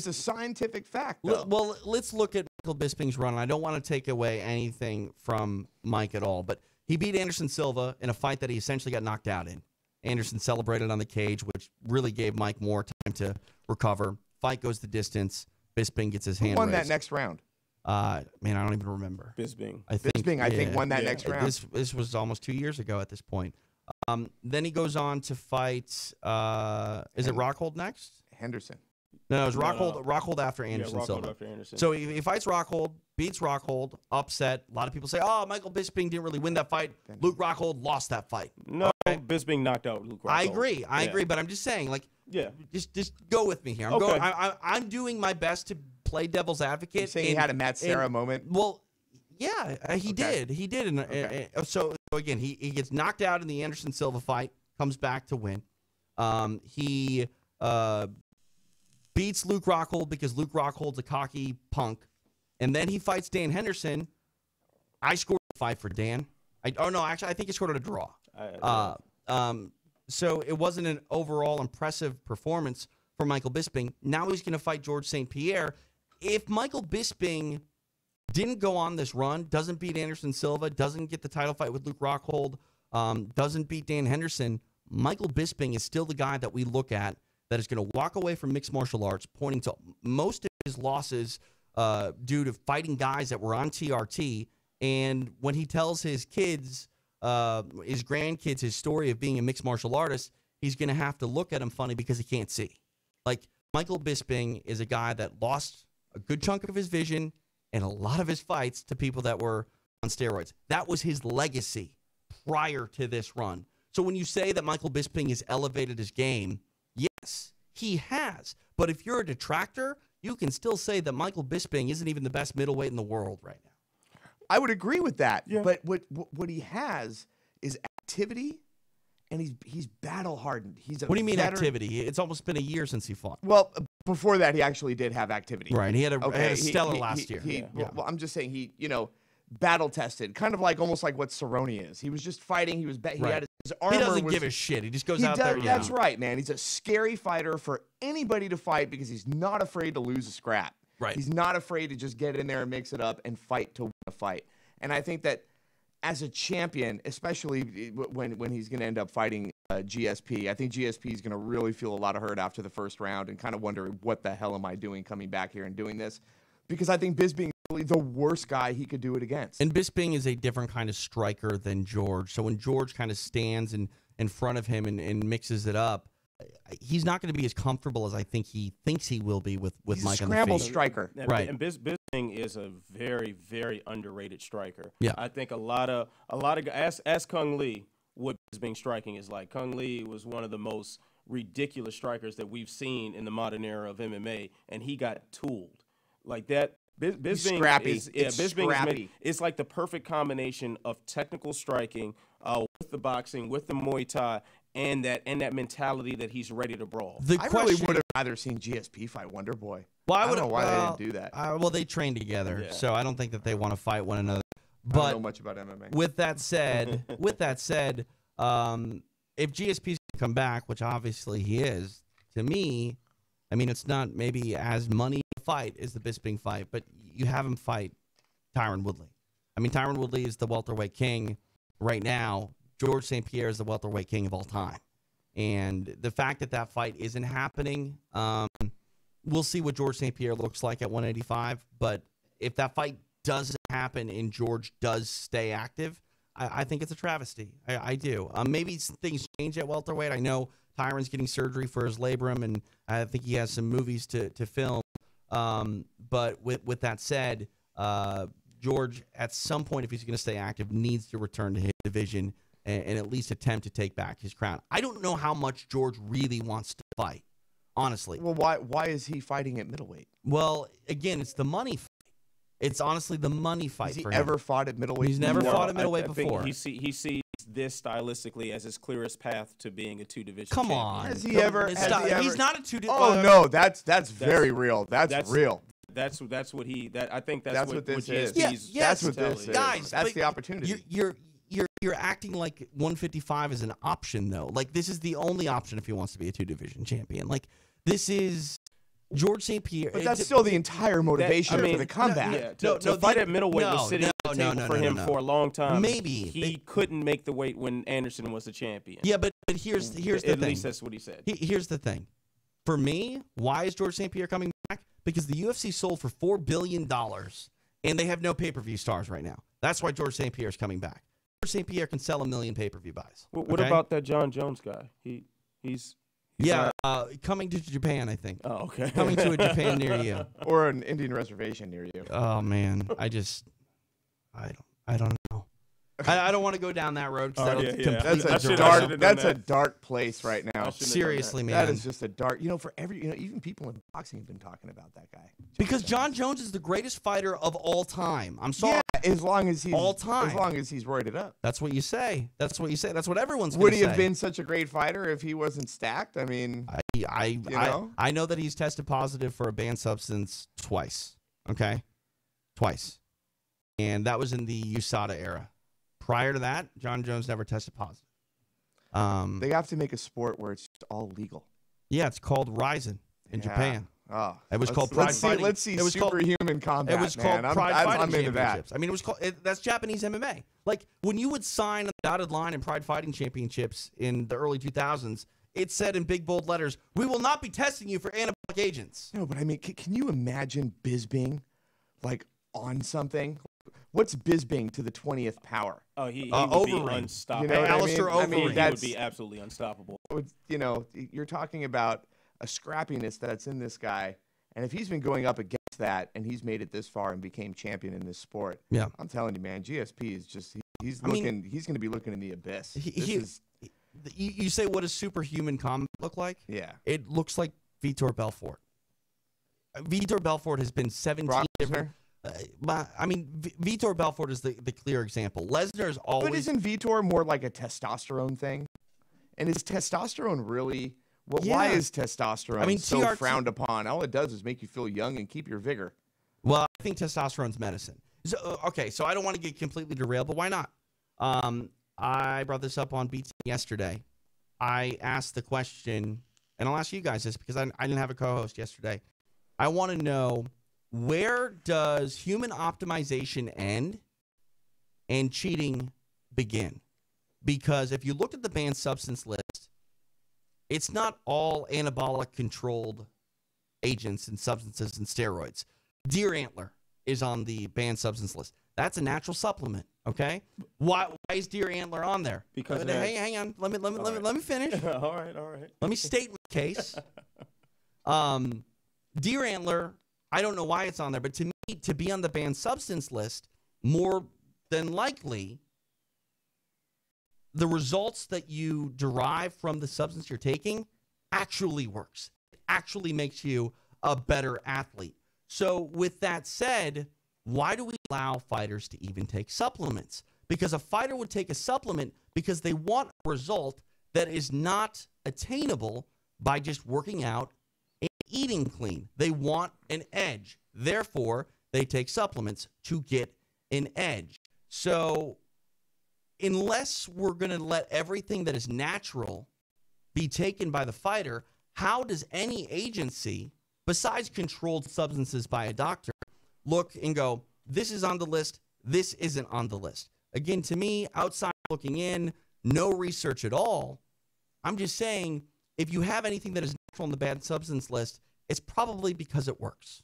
a scientific fact. Well, let's look at Michael Bisping's run. I don't want to take away anything from Mike at all, but he beat Anderson Silva in a fight that he essentially got knocked out in. Anderson celebrated on the cage, which really gave Mike more time to recover. Fight goes the distance. Bisping gets his hand Who won raised. that next round? Man, I don't even remember. Bisping. I think won that next round. This was almost 2 years ago at this point. Then he goes on to fight. Is it Rockhold next? Henderson. No, it was Rockhold after Anderson Silva. After Anderson. So he fights Rockhold, beats Rockhold, upset. A lot of people say, "Oh, Michael Bisping didn't really win that fight. Luke Rockhold lost that fight." No, okay. Bisping knocked out Luke Rockhold. I agree, but I'm just saying, like, just go with me here. I'm doing my best to play devil's advocate. You're saying he had a Matt Serra moment? Well, yeah, he did. He did. So again, he gets knocked out in the Anderson Silva fight, comes back to win. He beats Luke Rockhold because Luke Rockhold's a cocky punk. And then he fights Dan Henderson. I scored a fight for Dan. I think he scored a draw. So it wasn't an overall impressive performance for Michael Bisping. Now he's going to fight Georges St-Pierre. If Michael Bisping didn't go on this run, doesn't beat Anderson Silva, doesn't get the title fight with Luke Rockhold, doesn't beat Dan Henderson, Michael Bisping is still the guy that we look at that is going to walk away from mixed martial arts, pointing to most of his losses due to fighting guys that were on TRT. And when he tells his kids, his grandkids, his story of being a mixed martial artist, he's going to have to look at him funny because he can't see. Like, Michael Bisping is a guy that lost a good chunk of his vision and a lot of his fights to people that were on steroids. That was his legacy prior to this run. So when you say that Michael Bisping has elevated his game, yes, he has. But if you're a detractor, you can still say that Michael Bisping isn't even the best middleweight in the world right now. I would agree with that. Yeah. But what he has is activity, and he's battle hardened. What do you mean activity? It's almost been a year since he fought. Well, before that, he actually did have activity. Right. He had a stellar last year. Well, I'm just saying he battle tested, kind of like almost like what Cerrone is. He was just fighting. He had his armor. He doesn't give a shit. He just goes out there. That's right, man. He's a scary fighter for anybody to fight because he's not afraid to lose a scrap. Right. He's not afraid to just get in there and mix it up and fight to win a fight. And I think that as a champion, especially when he's going to end up fighting GSP. I think GSP is going to really feel a lot of hurt after the first round and kind of wonder, what the hell am I doing coming back here and doing this? Because I think Bisping is really the worst guy he could do it against. And Bisping is a different kind of striker than George. So when George kind of stands in front of him and mixes it up, he's not going to be as comfortable as I think he thinks he will be with He's Mike a on the scramble feet. striker. Right. And Bisping is a very, very underrated striker. Yeah. I think a lot of guys, ask Kung Lee what Bisping striking is like. Kung Lee was one of the most ridiculous strikers that we've seen in the modern era of MMA, and he got tooled like that. Bisping scrappy. is Bisping scrappy. It's like the perfect combination of technical striking with the boxing, with the Muay Thai, and that mentality that he's ready to brawl. I really would have rather seen GSP fight Wonder Boy. Well, I don't know why they didn't do that. Well, they train together, Yeah. so I don't think that they want to fight one another. I don't know But much about MMA. with that said, if GSP's going to come back, which obviously he is, to me, I mean, it's not maybe as money a fight as the Bisping fight, but you have him fight Tyron Woodley. I mean, Tyron Woodley is the welterweight king right now. George St. Pierre is the welterweight king of all time. And the fact that that fight isn't happening, we'll see what George St. Pierre looks like at 185. But if that fight doesn't happen and George does stay active, I think it's a travesty. I do. Maybe things change at welterweight. I know Tyron's getting surgery for his labrum, and I think he has some movies to film. But with that said, George, at some point, if he's going to stay active, needs to return to his division and at least attempt to take back his crown. I don't know how much George really wants to fight, honestly. Well, why is he fighting at middleweight? Well, again, it's the money fight. It's honestly the money fight Has he for him. ever fought at middleweight? He's never fought at middleweight I think before. he sees this stylistically as his clearest path to being a two-division Come champion. on. Has he ever? He's not a two-division. Oh no, that's very real. That's real. That's what he. I think That's what this is. GSP's Yes, That's what this is. Guys, That's but the opportunity. You're acting like 155 is an option, though. Like, this is the only option if he wants to be a two-division champion. Like, this is George St. Pierre. But that's still the entire motivation for the comeback. To fight at middleweight was sitting on the table for him for a long time. Maybe he couldn't make the weight when Anderson was the champion. Yeah, but here's the thing. At least that's what he said. Here's the thing. For me, why is George St. Pierre coming back? Because the UFC sold for $4 billion, and they have no pay-per-view stars right now. That's why George St. Pierre is coming back. George St. Pierre can sell 1 million pay-per-view buys. What about that Jon Jones guy? He's coming to Japan, I think. Oh, okay. Coming to a Japan near you. Or an Indian reservation near you. Oh man, I don't know. I don't want to go down that road because That's a dark place right now. Seriously, man. That is just a dark. Even people in boxing have been talking about that guy. Because Jon Jones is the greatest fighter of all time. I'm sorry. Yeah, as long as he's all time. As long as he's roided up. That's what you say. That's what you say. That's what everyone's. Would he have been such a great fighter if he wasn't stacked? I mean, I know that he's tested positive for a banned substance twice. Okay, twice, and that was in the USADA era. Prior to that, Jon Jones never tested positive. They have to make a sport where it's all legal. Yeah, it's called Ryzen in Japan. Oh, it was called Pride Fighting. Let's see superhuman combat. It was called Pride Fighting I'm into Championships. I mean, it was called. That's Japanese MMA. Like when you would sign a dotted line in Pride Fighting Championships in the early 2000s, it said in big bold letters, "We will not be testing you for anabolic agents." No, but I mean, can you imagine Bisping like on something? What's Bisping to the 20th power? Oh, he would be unstoppable. You know Alistair I mean, he would be absolutely unstoppable. You're talking about a scrappiness that's in this guy, and if he's been going up against that and he's made it this far and became champion in this sport, yeah, I'm telling you, man, GSP is just he's going to be looking in the abyss. You say, what does superhuman combat look like? Yeah, it looks like Vitor Belfort. Vitor Belfort has been 17 different. I mean, Vitor Belfort is the clear example. Lesnar is always. But isn't Vitor more like a testosterone thing? And is testosterone really? Well, why is testosterone so frowned upon? All it does is make you feel young and keep your vigor. Well, I think testosterone's medicine. So, okay, so I don't want to get completely derailed, but why not? I brought this up on Beatdown yesterday. I asked the question, and I'll ask you guys this because I didn't have a co-host yesterday. I want to know, where does human optimization end and cheating begin? Because if you look at the banned substance list, it's not all anabolic controlled agents and substances and steroids. Deer antler is on the banned substance list. That's a natural supplement, okay? Why is deer antler on there? Because hang on. Let me finish. all right. Let me state my case. Deer antler, I don't know why it's on there, but to me, to be on the banned substance list, more than likely, the results that you derive from the substance you're taking actually works. It actually makes you a better athlete. So with that said, why do we allow fighters to even take supplements? Because a fighter would take a supplement because they want a result that is not attainable by just working out and eating clean. They want an edge. Therefore, they take supplements to get an edge. So unless we're going to let everything that is natural be taken by the fighter, how does any agency, besides controlled substances by a doctor, look and go, this is on the list, this isn't on the list? Again, to me, outside looking in, no research at all. I'm just saying, if you have anything that is natural on the banned substance list, it's probably because it works.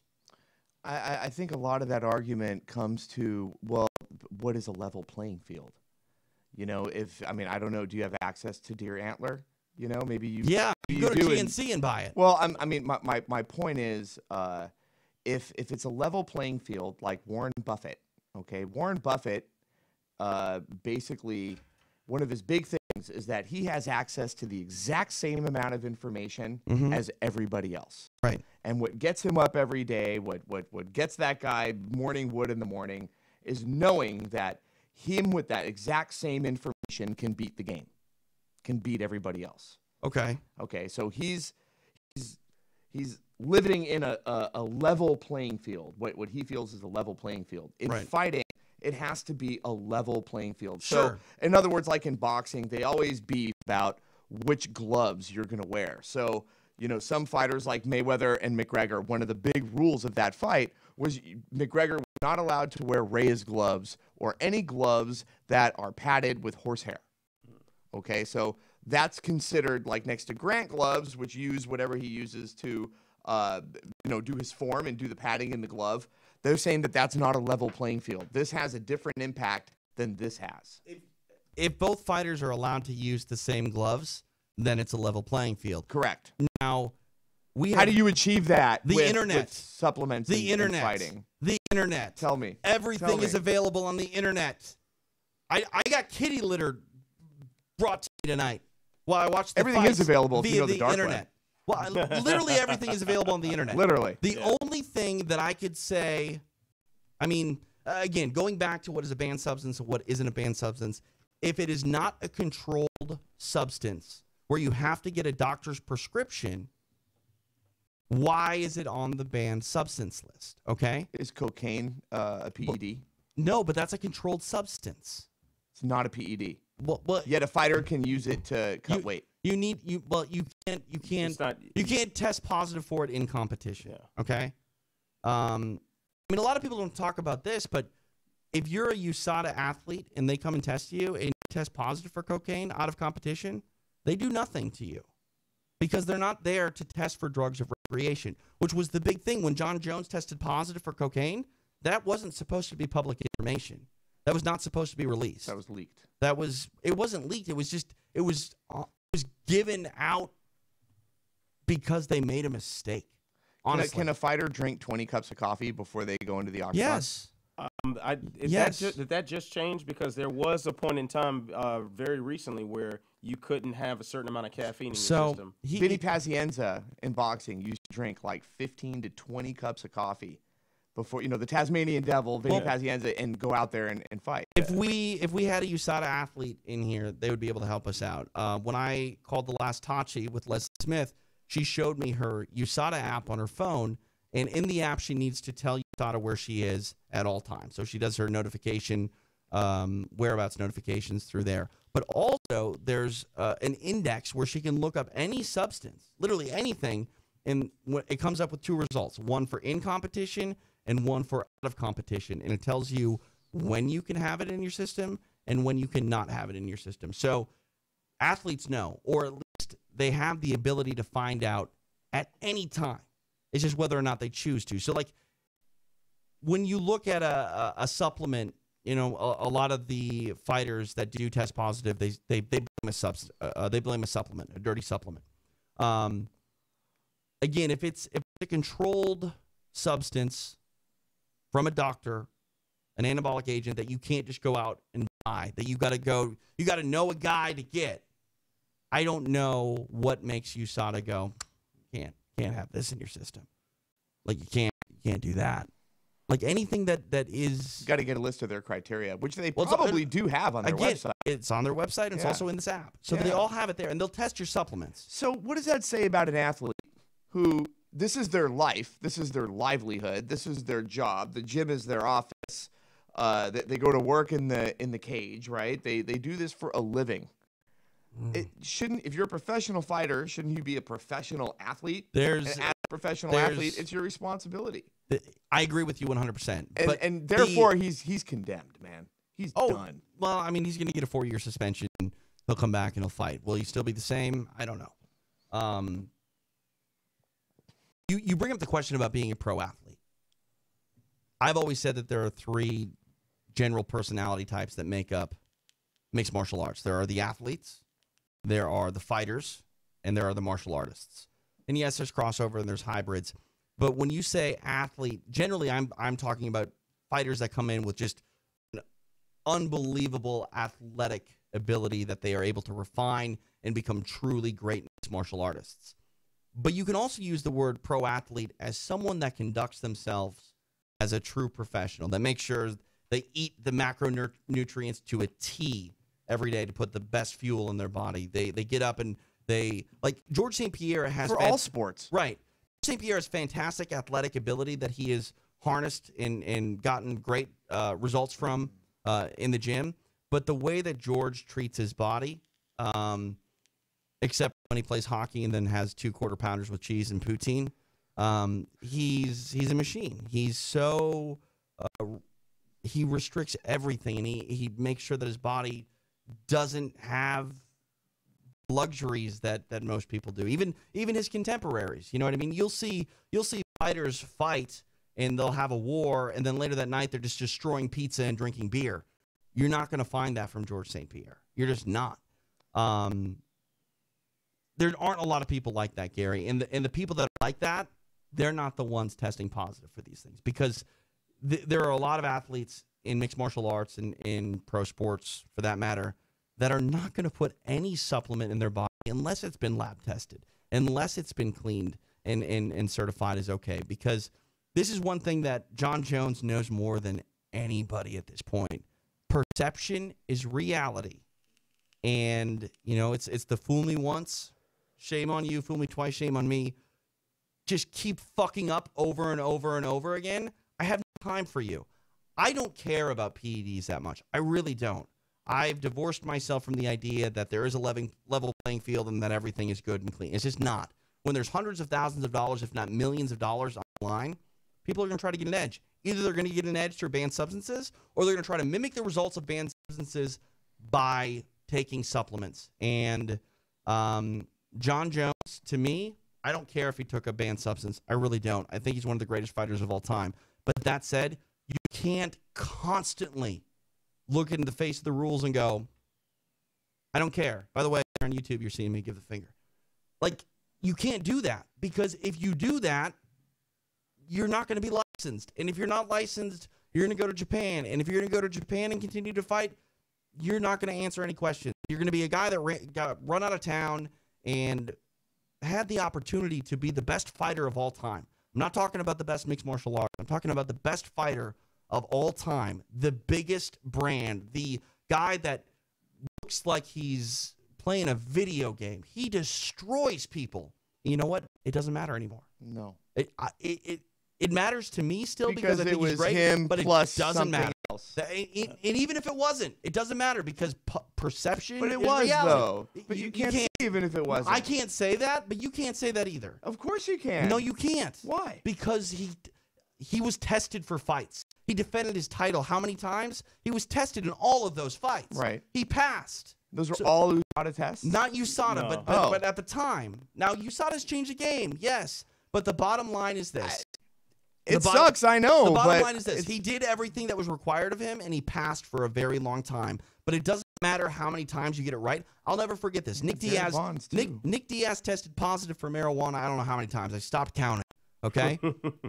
I think a lot of that argument comes to, well, what is a level playing field? You know, I don't know, do you have access to deer antler? You know, maybe you. Yeah, you go to GNC and buy it. Well, my point is, if it's a level playing field like Warren Buffett, okay, Warren Buffett, basically, one of his big things is that he has access to the exact same amount of information as everybody else. Right. And what gets him up every day, what gets that guy morning wood in the morning, is knowing that him with that exact same information can beat the game, can beat everybody else. Okay. Okay. So he's living in a level playing field. What he feels is a level playing field. In fighting, it has to be a level playing field. Sure. So, in other words, like in boxing, they always beef about which gloves you're going to wear. So, you know, some fighters like Mayweather and McGregor, one of the big rules of that fight was McGregor was not allowed to wear Reyes gloves or any gloves that are padded with horsehair. Okay, so that's considered like next to Grant gloves, which use whatever he uses to, do his form and do the padding in the glove. They're saying that that's not a level playing field. This has a different impact than this has. If both fighters are allowed to use the same gloves, then it's a level playing field. Correct. Now, how do you achieve that? The internet, with supplements, the internet, and fighting. The internet. Tell me. Everything is available on the internet. I got kitty litter brought to me tonight while I watched the everything fights is available via if you know the the dark internet. web. Well, literally everything is available on the internet. Literally. The only thing that I could say, I mean, again, going back to what is a banned substance and what isn't a banned substance, if it is not a controlled substance where you have to get a doctor's prescription, why is it on the banned substance list? Okay? Is cocaine a PED? No, but that's a controlled substance. It's not a PED. Well, yet a fighter can use it to cut weight. You can't test positive for it in competition. Yeah. Okay. I mean, a lot of people don't talk about this, but if you're a USADA athlete and they come and test you and you test positive for cocaine out of competition, they do nothing to you because they're not there to test for drugs of recreation, which was the big thing when Jon Jones tested positive for cocaine. That wasn't supposed to be public information. That was not supposed to be released. That was leaked. It wasn't leaked. It was given out because they made a mistake. Honestly. Can a fighter drink 20 cups of coffee before they go into the octagon? Yes. Did that just change? Because there was a point in time very recently where you couldn't have a certain amount of caffeine in your system. Vinny Pazienza in boxing used to drink like 15 to 20 cups of coffee before, the Tasmanian Devil, Vinny Pazienza, and go out there and fight. If we had a USADA athlete in here, they would be able to help us out. When I called the last Tachi with Leslie Smith, she showed me her USADA app on her phone, and in the app, she needs to tell USADA where she is at all times. So she does her notification, whereabouts notifications through there. But also, there's an index where she can look up any substance, literally anything, and it comes up with two results, one for in competition and one for out of competition. And it tells you when you can have it in your system and when you cannot have it in your system. So athletes know, or at least they have the ability to find out at any time. It's just whether or not they choose to. So, like, when you look at a supplement, you know, a lot of the fighters that do test positive, they blame a supplement, a dirty supplement. Again, if it's a controlled substance from a doctor, an anabolic agent that you can't just go out and buy, that you got to know a guy to get. I don't know what makes USADA go, can't have this in your system. Like, you can't do that. Like, anything that is... You got to get a list of their criteria, which they probably do have on their website. It's on their website, and it's also in this app. So they all have it there, and they'll test your supplements. So what does that say about an athlete who, this is their life, this is their livelihood, this is their job, the gym is their office, they go to work in the cage, right? They do this for a living. It shouldn't, if you're a professional fighter, shouldn't you be a professional athlete? And as a professional athlete, it's your responsibility. I agree with you 100%. And therefore, he's condemned, man. He's done. Well, I mean, he's going to get a 4-year suspension. He'll come back and he'll fight. Will he still be the same? I don't know. You bring up the question about being a pro athlete. I've always said that there are 3 general personality types that make up mixed martial arts. There are the athletes, there are the fighters, and there are the martial artists. And yes, there's crossover and there's hybrids. But when you say athlete, generally I'm talking about fighters that come in with just an unbelievable athletic ability that they are able to refine and become truly great mixed martial artists. But you can also use the word pro athlete as someone that conducts themselves as a true professional, that makes sure they eat the macronutrients to a T every day to put the best fuel in their body. They get up and they, like George St. Pierre has... For all sports. Right. St. Pierre has fantastic athletic ability that he has harnessed and gotten great results from in the gym. But the way that George treats his body, except when he plays hockey and then has 2 quarter pounders with cheese and poutine, he's a machine. He's so... he restricts everything, and he makes sure that his body doesn't have luxuries that most people do. Even his contemporaries, you know what I mean? You'll see fighters fight and they'll have a war, and then later that night they're just destroying pizza and drinking beer. You're not going to find that from George St. Pierre. You're just not. There aren't a lot of people like that, Gary, and the people that are like that, they're not the ones testing positive for these things, because there are a lot of athletes in mixed martial arts and in pro sports, for that matter, that are not going to put any supplement in their body unless it's been lab tested, unless it's been cleaned and certified as okay. Because this is one thing that Jon Jones knows more than anybody at this point. Perception is reality. And, you know, it's the fool me once, shame on you, fool me twice, shame on me. Just keep fucking up over and over and over again. I have no time for you. I don't care about PEDs that much. I really don't. I've divorced myself from the idea that there is a level playing field and that everything is good and clean. It's just not. When there's hundreds of thousands of dollars, if not millions of dollars online, people are going to try to get an edge. Either they're going to get an edge through banned substances, or they're going to try to mimic the results of banned substances by taking supplements. And Jon Jones, to me, I don't care if he took a banned substance. I really don't. I think he's one of the greatest fighters of all time. But that said, you can't constantly look into the face of the rules and go, I don't care. By the way, on YouTube, you're seeing me give the finger. Like, you can't do that, because if you do that, you're not going to be licensed. And if you're not licensed, you're going to go to Japan. And if you're going to go to Japan and continue to fight, you're not going to answer any questions. You're going to be a guy that got run out of town and had the opportunity to be the best fighter of all time. I'm not talking about the best mixed martial arts. I'm talking about the best fighter of all time, the biggest brand, the guy that looks like he's playing a video game. He destroys people. And you know what? It doesn't matter anymore. No. It matters to me still because I think he's great, him but it plus doesn't matter. Else. And even if it wasn't, it doesn't matter, because perception But it is was, reality. though. But you can't say even if it wasn't. I can't say that, but you can't say that either. Of course you can. No, you can't. Why? Because he was tested for fights. He defended his title how many times? He was tested in all of those fights. Right. He passed. Those were all USADA test? Not USADA, No. but at the time. Now, USADA's changed the game, yes. But the bottom line is this. It sucks, I know. The bottom but line is this. He did everything that was required of him, and he passed for a very long time. But it doesn't matter how many times you get it right. I'll never forget this. Nick Diaz tested positive for marijuana. I don't know how many times. I stopped counting. Okay?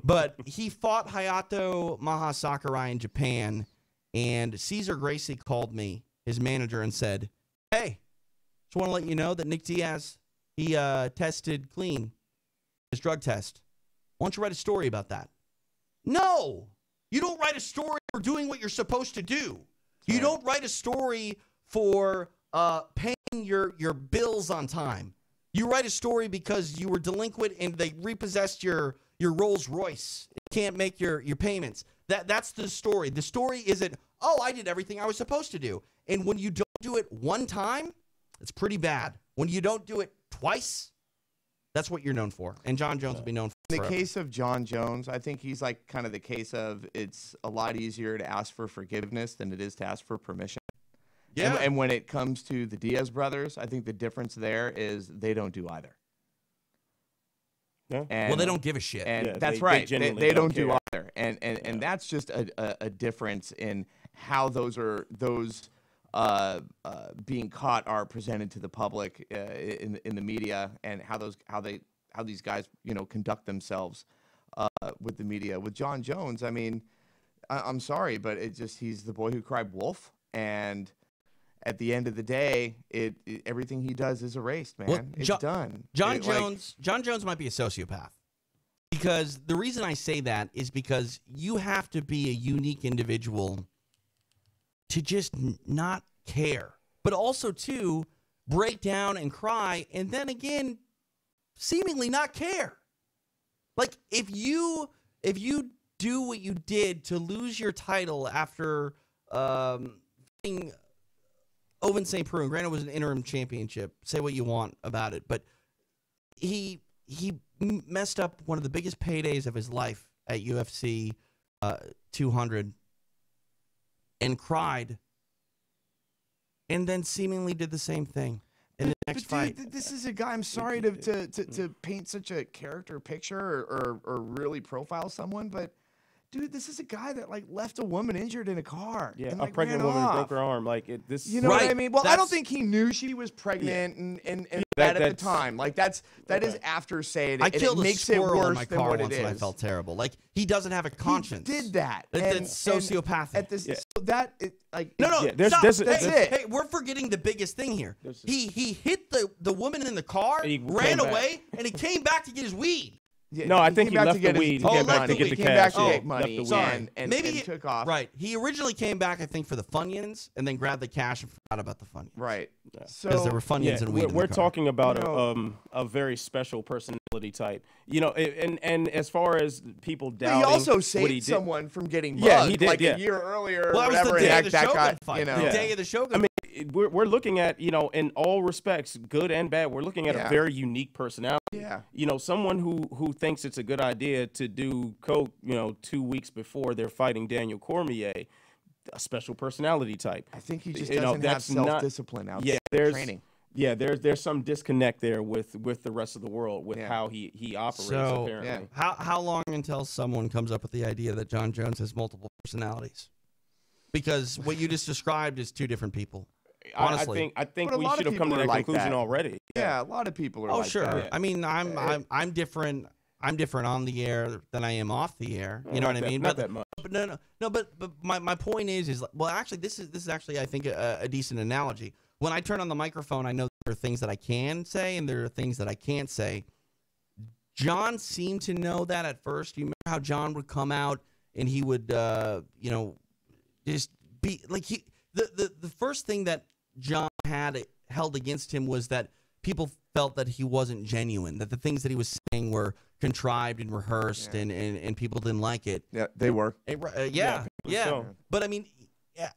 But he fought Hayato Mahasakurai in Japan, and Cesar Gracie called me, his manager, and said, hey, just want to let you know that Nick Diaz, he tested clean, his drug test. Why don't you write a story about that? No, you don't write a story for doing what you're supposed to do. You don't write a story for paying your bills on time. You write a story because you were delinquent and they repossessed your Rolls Royce. You can't make your payments. That's the story. The story isn't, oh, I did everything I was supposed to do. And when you don't do it one time, it's pretty bad. When you don't do it twice, that's what you're known for. And Jon Jones will be known for In the forever. case of Jon Jones, I think he's like kind of the case of it's a lot easier to ask for forgiveness than it is to ask for permission. Yeah. And when it comes to the Diaz brothers, I think the difference there is they don't do either. Yeah. And, Well, they don't give a shit. And Yeah, that's they right. They genuinely don't do care. either. And that's just a difference in how those being caught are presented to the public in the media, and how these guys conduct themselves with the media. With Jon Jones, I mean, I'm sorry, but he's the boy who cried wolf, and at the end of the day, everything he does is erased, man. Well, It's done. Jon Jones might be a sociopath. Because the reason I say that is because you have to be a unique individual to just not care, but also to break down and cry, and then again, seemingly not care. Like if you do what you did to lose your title after being Ovince St. Preux, and granted it was an interim championship, say what you want about it, but he messed up one of the biggest paydays of his life at UFC 200 and cried, and then seemingly did the same thing in the next fight. Dude, this is a guy. I'm sorry to paint such a character picture or really profile someone, but dude, this is a guy that left a woman injured in a car. Yeah, and, a pregnant ran woman off. broke her arm. This. You know what I mean? Well, I don't That's- think he knew she was pregnant and That- that at the that's- time. That is after saying it. I and killed it a makes it squirrel in worse my than car what once it and I is. felt terrible. Like, he doesn't have a conscience. He did that. That's sociopathic. At this, so that it, No, Yeah, there's- stop. there's- Hey, that's it. Hey, we're forgetting the biggest thing here. There's- He hit the woman in the car, And he ran came back. away, and he came back to get his weed. yeah, No, I think he came back left to get the his- weed. to He get came back money. to get He the came back cash. to get Oh, money. left the Sorry. weed. and Maybe took off. Right. He originally came back, I think, for the Funyuns, and then grabbed the cash and forgot about the Funyuns. Right. Because So there were Funyuns and weed in the we're car. talking about You know- a very special personality type. And as far as people he doubting also what he saved did, someone from getting mugged Yeah, he did, a yeah. year earlier Well, or that was whatever. the day and of the that Shogun got, fight. you know, The Yeah. day of the Shogun. I mean, we're looking at, in all respects, good and bad, we're looking at Yeah. a very unique personality. Yeah. Someone who thinks it's a good idea to do coke, 2 weeks before they're fighting Daniel Cormier, a special personality type. I think he just You know, doesn't have that's not- self-discipline outside Yeah, of there's training. Yeah, there's some disconnect there with the rest of the world with Yeah. how he operates. So, apparently, how long until someone comes up with the idea that Jon Jones has multiple personalities? Because what you just described is two different people. Honestly. I think But a we lot should of have come to people that are like conclusion that. already. Yeah, a lot of people are Oh, like sure. that. I mean, I'm different. I'm different on the air than I am off the air. You know what I mean? Not that much. But no. But my point is well, actually, this is actually, I think, a decent analogy. When I turn on the microphone, I know there are things that I can say and there are things that I can't say. John seemed to know that at first. You remember how John would come out and he would, just be like the first thing that John had held against him was that people felt that he wasn't genuine, that the things that he was saying were contrived and rehearsed, and people didn't like it. Yeah, they were. Yeah. so. But I mean,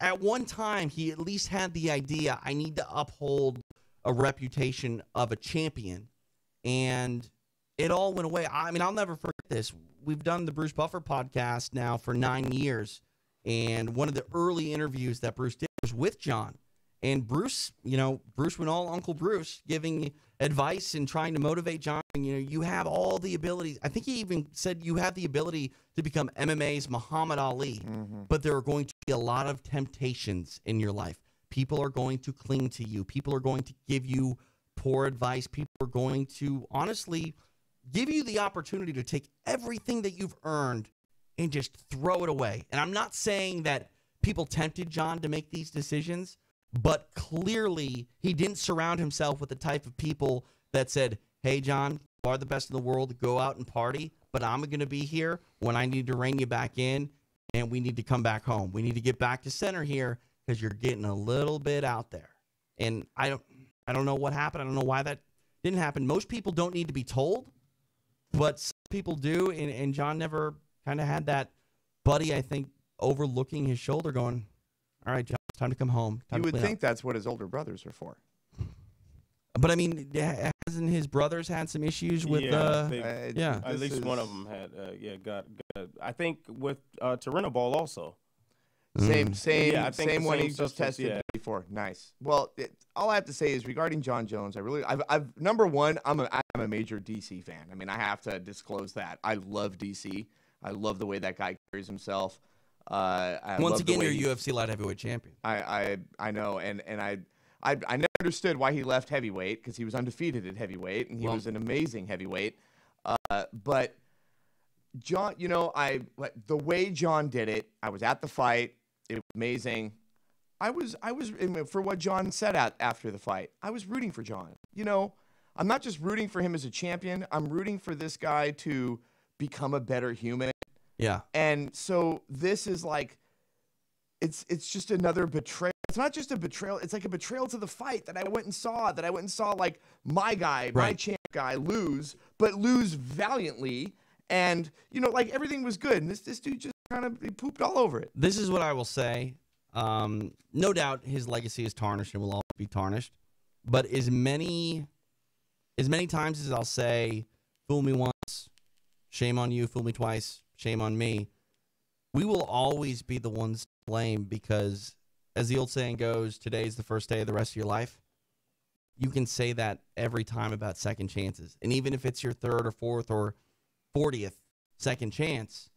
at one time, he at least had the idea, I need to uphold a reputation of a champion. And it all went away. I mean, I'll never forget this. We've done the Bruce Buffer podcast now for 9 years. And one of the early interviews that Bruce did was with John. And Bruce, Bruce Winall, Uncle Bruce, giving advice and trying to motivate Jon. You have all the abilities. I think he even said you have the ability to become MMA's Muhammad Ali, but there are going to be a lot of temptations in your life. People are going to cling to you. People are going to give you poor advice. People are going to honestly give you the opportunity to take everything that you've earned and just throw it away. And I'm not saying that people tempted Jon to make these decisions, but clearly he didn't surround himself with the type of people that said, hey, Jon, you are the best in the world. Go out and party, but I'm going to be here when I need to rein you back in, and we need to come back home. We need to get back to center here because you're getting a little bit out there. And I don't know what happened. I don't know why that didn't happen. Most people don't need to be told, but some people do, and Jon never kind of had that buddy, I think, overlooking his shoulder going, all right, Jon, it's time to come home. You would think that's what his older brothers are for. But, I mean, hasn't his brothers had some issues with at least one of them had, got I think with Ball also. Same I think same one he substance, just tested before. Nice. Well, all I have to say is regarding Jon Jones, I've number one, I'm a major DC fan. I mean, I have to disclose that. I love DC. I love the way that guy carries himself. Once again, you're UFC light heavyweight champion. I know, and I never understood why he left heavyweight because he was undefeated at heavyweight and he was an amazing heavyweight. But Jon, the way Jon did it, I was at the fight. It was amazing. I was for what Jon said after the fight. I was rooting for Jon. I'm not just rooting for him as a champion. I'm rooting for this guy to become a better human. Yeah. And so this is like, it's just another betrayal. It's not just a betrayal. It's like a betrayal to the fight that I went and saw like my guy, my champ guy lose, but lose valiantly. And, like everything was good. And this dude just kind of pooped all over it. This is what I will say. No doubt his legacy is tarnished and will always be tarnished. But as many times as I'll say, fool me once, shame on you, fool me twice, shame on me, we will always be the ones to blame because, as the old saying goes, today's the first day of the rest of your life. You can say that every time about second chances. And even if it's your third or fourth or 40th second chance,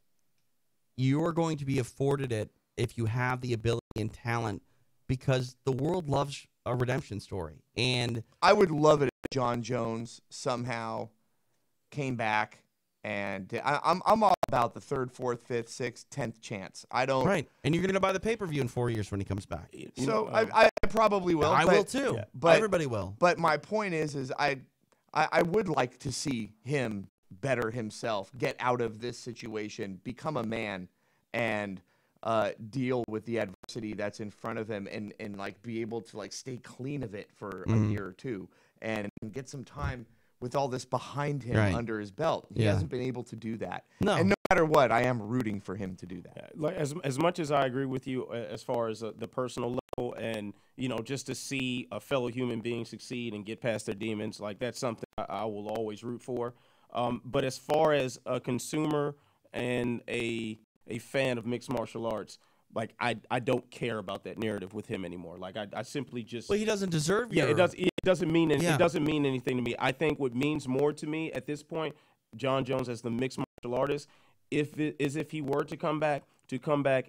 you're going to be afforded it if you have the ability and talent because the world loves a redemption story. And I would love it if Jon Jones somehow came back. And I'm all about the third, fourth, fifth, sixth, 10th chance. I don't. Right. And you're going to buy the pay-per-view in 4 years when he comes back. So I probably will. I will too. Yeah, but everybody will. But my point is I would like to see him better himself, get out of this situation, become a man, and deal with the adversity that's in front of him, and like be able to like stay clean of it for a year or two, and get some time with all this behind him under his belt. He hasn't been able to do that. No. And no matter what, I am rooting for him to do that. Like as much as I agree with you as far as the personal level and, just to see a fellow human being succeed and get past their demons, like that's something I will always root for. But as far as a consumer and a fan of mixed martial arts, like I don't care about that narrative with him anymore. Like I simply just. Well, he doesn't deserve. Yeah, it does. It doesn't mean it doesn't mean anything to me. I think what means more to me at this point, Jon Jones as the mixed martial artist, if he were to come back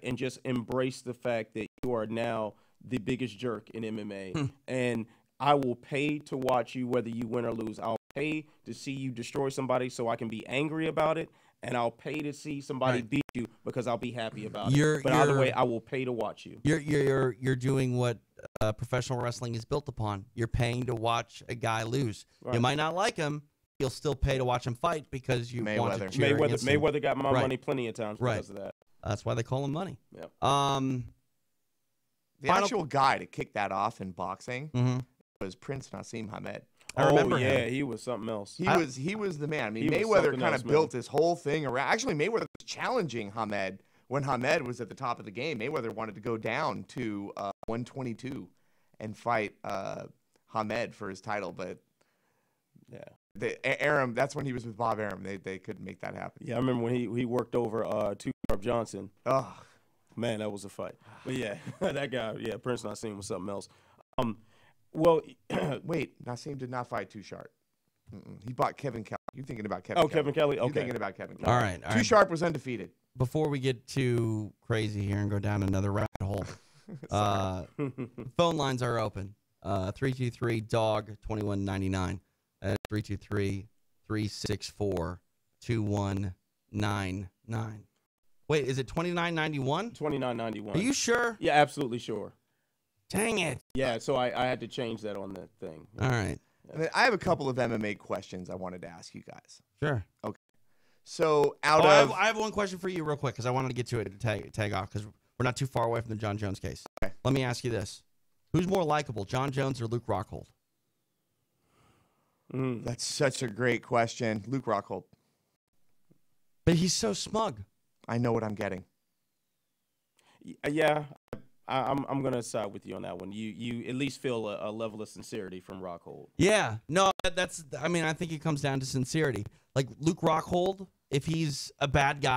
and just embrace the fact that you are now the biggest jerk in MMA, and I will pay to watch you whether you win or lose. I'll pay to see you destroy somebody so I can be angry about it. And I'll pay to see somebody beat you because I'll be happy about it. But either way, I will pay to watch you. You're doing what professional wrestling is built upon. You're paying to watch a guy lose. Right. You might not like him. You'll still pay to watch him fight because you want to cheer against him. Mayweather got my money plenty of times because of that. That's why they call him money. Yeah. The actual guy to kick that off in boxing was Prince Nassim Hamed. I remember him. He was something else. He was the man. I mean, Mayweather kind of built his whole thing around. Actually, Mayweather was challenging Hamed when Hamed was at the top of the game. Mayweather wanted to go down to 122 and fight Hamed for his title, but Arum. That's when he was with Bob Arum. They couldn't make that happen. Yeah, I remember when he worked over Two Johnson. Oh man, that was a fight. But yeah, that guy, Prince Nassim was something else. Well, Wait, Nassim did not fight Too Sharp. He bought Kevin Kelly. You're thinking about Kevin. Oh, Kevin Kelly. You're Okay. thinking about Kevin Kelly. All right. Too Sharp was undefeated. Before we get too crazy here and go down another rabbit hole, phone lines are open. 323-DOG-2199 at 323-364-2199. Wait, is it 2991? 2991. Are you sure? Yeah, absolutely sure. Dang it. Yeah, so I had to change that on the thing. All right. And then I have a couple of MMA questions I wanted to ask you guys. Sure. Okay. So I have one question for you real quick because I wanted to get to it to tag off because we're not too far away from the Jon Jones case. Okay. Let me ask you this. Who's more likable, Jon Jones or Luke Rockhold? That's such a great question. Luke Rockhold. But he's so smug. I know what I'm getting. Yeah, I'm gonna side with you on that one. You at least feel a level of sincerity from Rockhold. Yeah. No, I mean, I think it comes down to sincerity. Like Luke Rockhold, if he's a bad guy,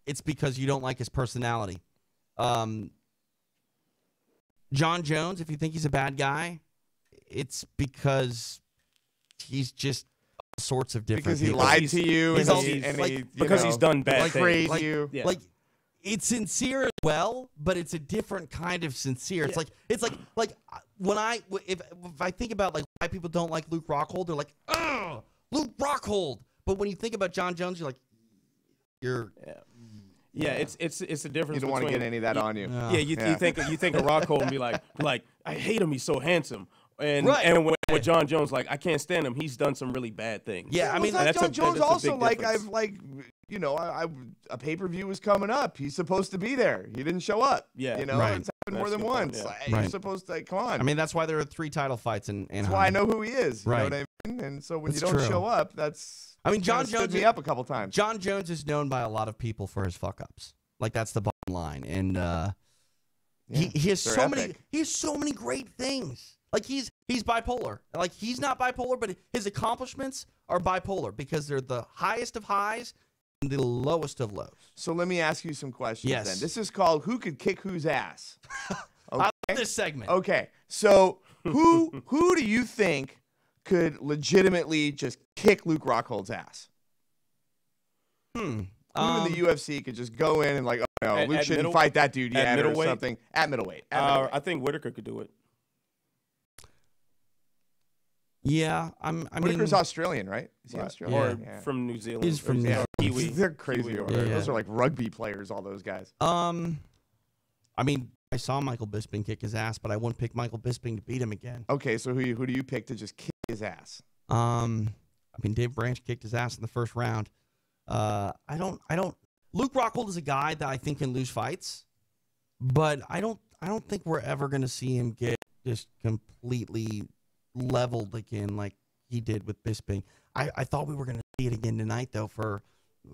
it's because you don't like his personality. Jon Jones, if you think he's a bad guy, it's because he's just all sorts of different Because he people. lied to you he's and also- he, like- because he's done bad like things. raised Like- you. Yeah. Like it's sincere as well, but it's a different kind of sincere. It's like when if I think about like why people don't like Luke Rockhold, they're like, oh, Luke Rockhold. But when you think about Jon Jones, you're like, Yeah, it's a difference. You don't want to between- get any of that on you. Yeah, you think of Rockhold and be like I hate him. He's so handsome. And Right. and with Jon Jones, like I can't stand him. He's done some really bad things. Yeah, I mean, Well, that's Jon a- Jones that's a also big like difference. a pay-per-view was coming up. He's supposed to be there. He didn't show up. Yeah. Right. It's happened more That's than a good point, once. yeah. Like, Right. You're supposed to come on. I mean, that's why there are 3 title fights in that's why I know who he is. You Right. know what I mean? And so when That's you don't true. show up, that's I mean, Jon kinda stood Jones me up a couple times. Jon Jones is known by a lot of people for his fuck ups. Like that's the bottom line. And he has they're so epic. many great things. Like he's bipolar. Like he's not bipolar, but his accomplishments are bipolar because they're the highest of highs and the lowest of lows. So let me ask you some questions Yes. then. This is called Who Could Kick Whose Ass? I love this segment. Okay. So who do you think could legitimately just kick Luke Rockhold's ass? Who in the UFC could just go in and like, oh no, At- Luke at shouldn't middle- fight that dude at yet or middleweight? something. At middleweight. At middleweight. I think Whitaker could do it. Yeah, I mean, Whitaker's Australian, right? Is he Right. Australian? Or Yeah. from New Zealand. He's from Or New Zealand. Kiwi. They're crazy Kiwi over there. Yeah. Those are like rugby players, all those guys. I mean, I saw Michael Bisping kick his ass, but I wouldn't pick Michael Bisping to beat him again. Okay, so who do you pick to just kick his ass? I mean, Dave Branch kicked his ass in the first round. I don't. Luke Rockhold is a guy that I think can lose fights, but I don't think we're ever going to see him get just completely leveled again like he did with Bisping. I thought we were going to see it again tonight, though, for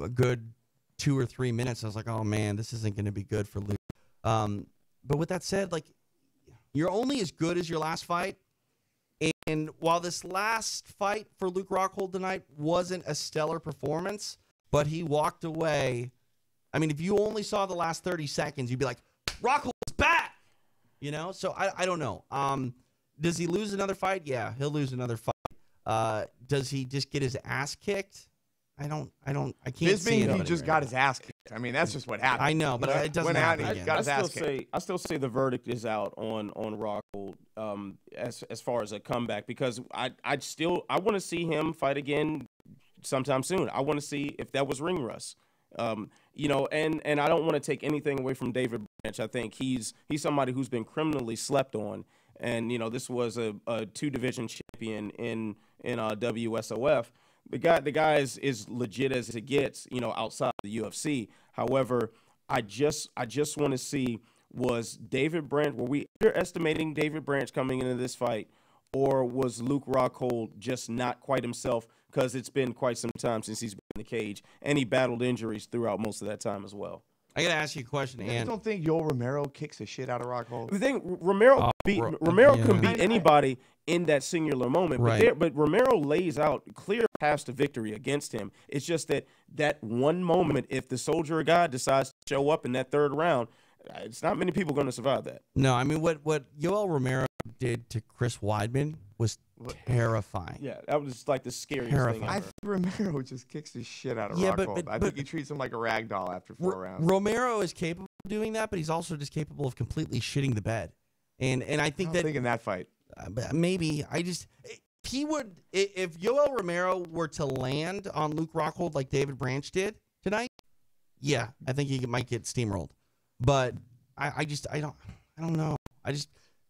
a good 2 or 3 minutes. I was like, oh, man, this isn't going to be good for Luke. But with that said, like, you're only as good as your last fight. And while this last fight for Luke Rockhold tonight wasn't a stellar performance, but he walked away. I mean, if you only saw the last 30 seconds, you'd be like, Rockhold's back! You know? So I don't know. Does he lose another fight? Yeah, he'll lose another fight. Does he just get his ass kicked? I can't see it. Bisping, he just got his ass kicked. I mean, that's just what happened. I know, but it doesn't Went out happen and he again. got his ass kicked. I still say the verdict is out on Rockhold as far as a comeback because I want to see him fight again sometime soon. I want to see if that was ring rust. And I don't want to take anything away from David Branch. I think he's somebody who's been criminally slept on, and this was a 2-division champion in WSOF. The guy is legit as it gets, outside the UFC. However, I just want to see, was David Branch, were we underestimating David Branch coming into this fight, or was Luke Rockhold just not quite himself because it's been quite some time since he's been in the cage and he battled injuries throughout most of that time as well? I got to ask you a question, I just and don't think Yoel Romero kicks the shit out of Rockhold. The thing, Romero can beat anybody in that singular moment, Right. but Romero lays out clear paths to victory against him. It's just that one moment, if the soldier of God decides to show up in that third round, it's not many people going to survive that. no, I mean what Yoel Romero did to Chris Weidman was terrifying. Yeah, that was like the scariest Terrifying. thing I ever. think Romero just kicks the shit out of Yeah, Rockhold. I but- think he treats him like a rag doll after 4 rounds. Romero is capable of doing that, but he's also just capable of completely shitting the bed. And I think that in that fight. maybe he would, if Yoel Romero were to land on Luke Rockhold like David Branch did tonight, yeah, I think he might get steamrolled. But I don't know.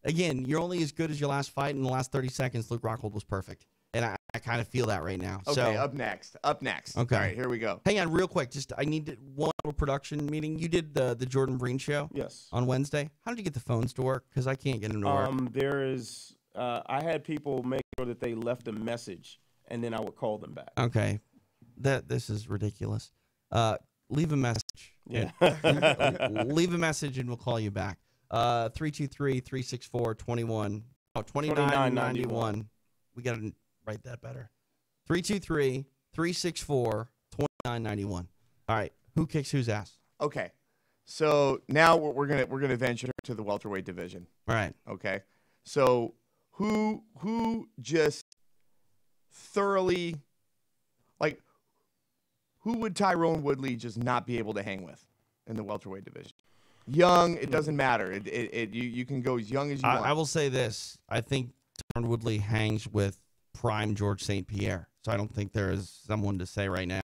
Again, you're only as good as your last fight. In the last 30 seconds, Luke Rockhold was perfect. And I kind of feel that right now. Okay, So, up next. Okay. All right, here we go. hang on real quick. I need one little production meeting. You did the Jordan Breen show Yes. on Wednesday. How did you get the phones to work? Because I can't get them to work. There is. I had people make sure that they left a message, and then I would call them back. Okay. This is ridiculous. Leave a message. Yeah. Leave a message and we'll call you back. 323-364-2991. We got to write that better. 323-364-2991. All right. Who kicks whose ass? Okay, so now we're gonna venture to the welterweight division. All right. Okay, so who just thoroughly, like, who would Tyrone Woodley just not be able to hang with in the welterweight division? Young, it doesn't matter. You can go as young as you want. I will say this. I think Tyrone Woodley hangs with prime George St. Pierre. So I don't think there is someone to say right now.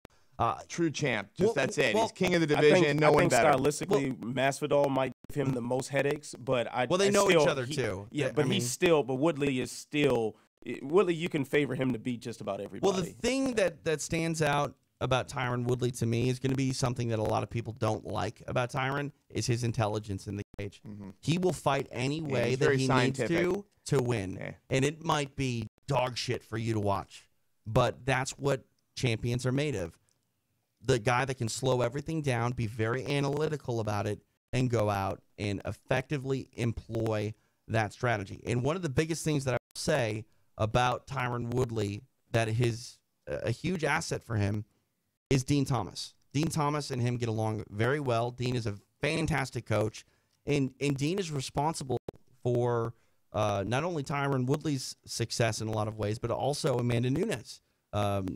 True champ. Well, That's it. well, He's king of the I division. think, no one think better. stylistically, Masvidal might give him the most headaches, but They know still, each other too. Yeah, I but mean, he's still. But Woodley is still. Woodley, you can favor him to beat just about everybody. Well, the thing that stands out about Tyron Woodley to me is going to be something that a lot of people don't like about Tyron is his intelligence in the cage. He will fight any way he's that very he scientific. needs to win. Yeah. And it might be dog shit for you to watch. But that's what champions are made of. The guy that can slow everything down, be very analytical about it, and go out and effectively employ that strategy. And one of the biggest things that I will say about Tyron Woodley that is a huge asset for him is Dean Thomas. Dean Thomas and him get along very well. Dean is a fantastic coach, and Dean is responsible for not only Tyron Woodley's success in a lot of ways, but also Amanda Nunes.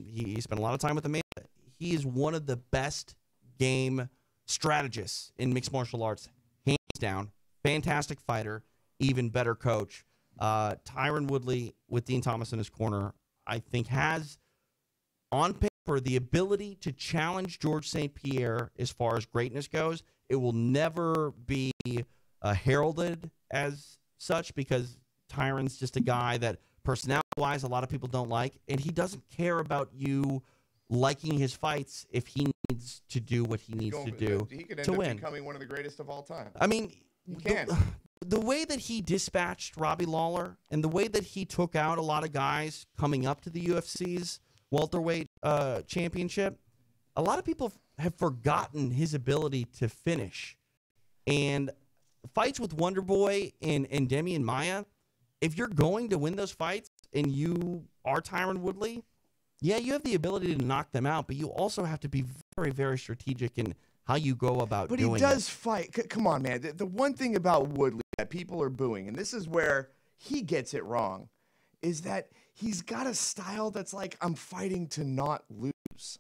He spent a lot of time with Amanda. He is one of the best game strategists in mixed martial arts, hands down. Fantastic fighter, even better coach. Tyron Woodley, with Dean Thomas in his corner, I think has, on paper, the ability to challenge George St. Pierre as far as greatness goes. It will never be heralded as such because Tyron's just a guy that, personality-wise, a lot of people don't like, and he doesn't care about you liking his fights if he needs to do what he needs to do He could end to up win. becoming one of the greatest of all time. I mean, He can. the way that he dispatched Robbie Lawler and the way that he took out a lot of guys coming up to the UFC's welterweight championship, a lot of people have forgotten his ability to finish. And fights with Wonder Boy and Demian Maia, if you're going to win those fights and you are Tyron Woodley, yeah, you have the ability to knock them out, but you also have to be very, very strategic in how you go about doing it. But he does fight. Come on, man. The one thing about Woodley that people are booing, and this is where he gets it wrong, is that he's got a style that's like, I'm fighting to not lose.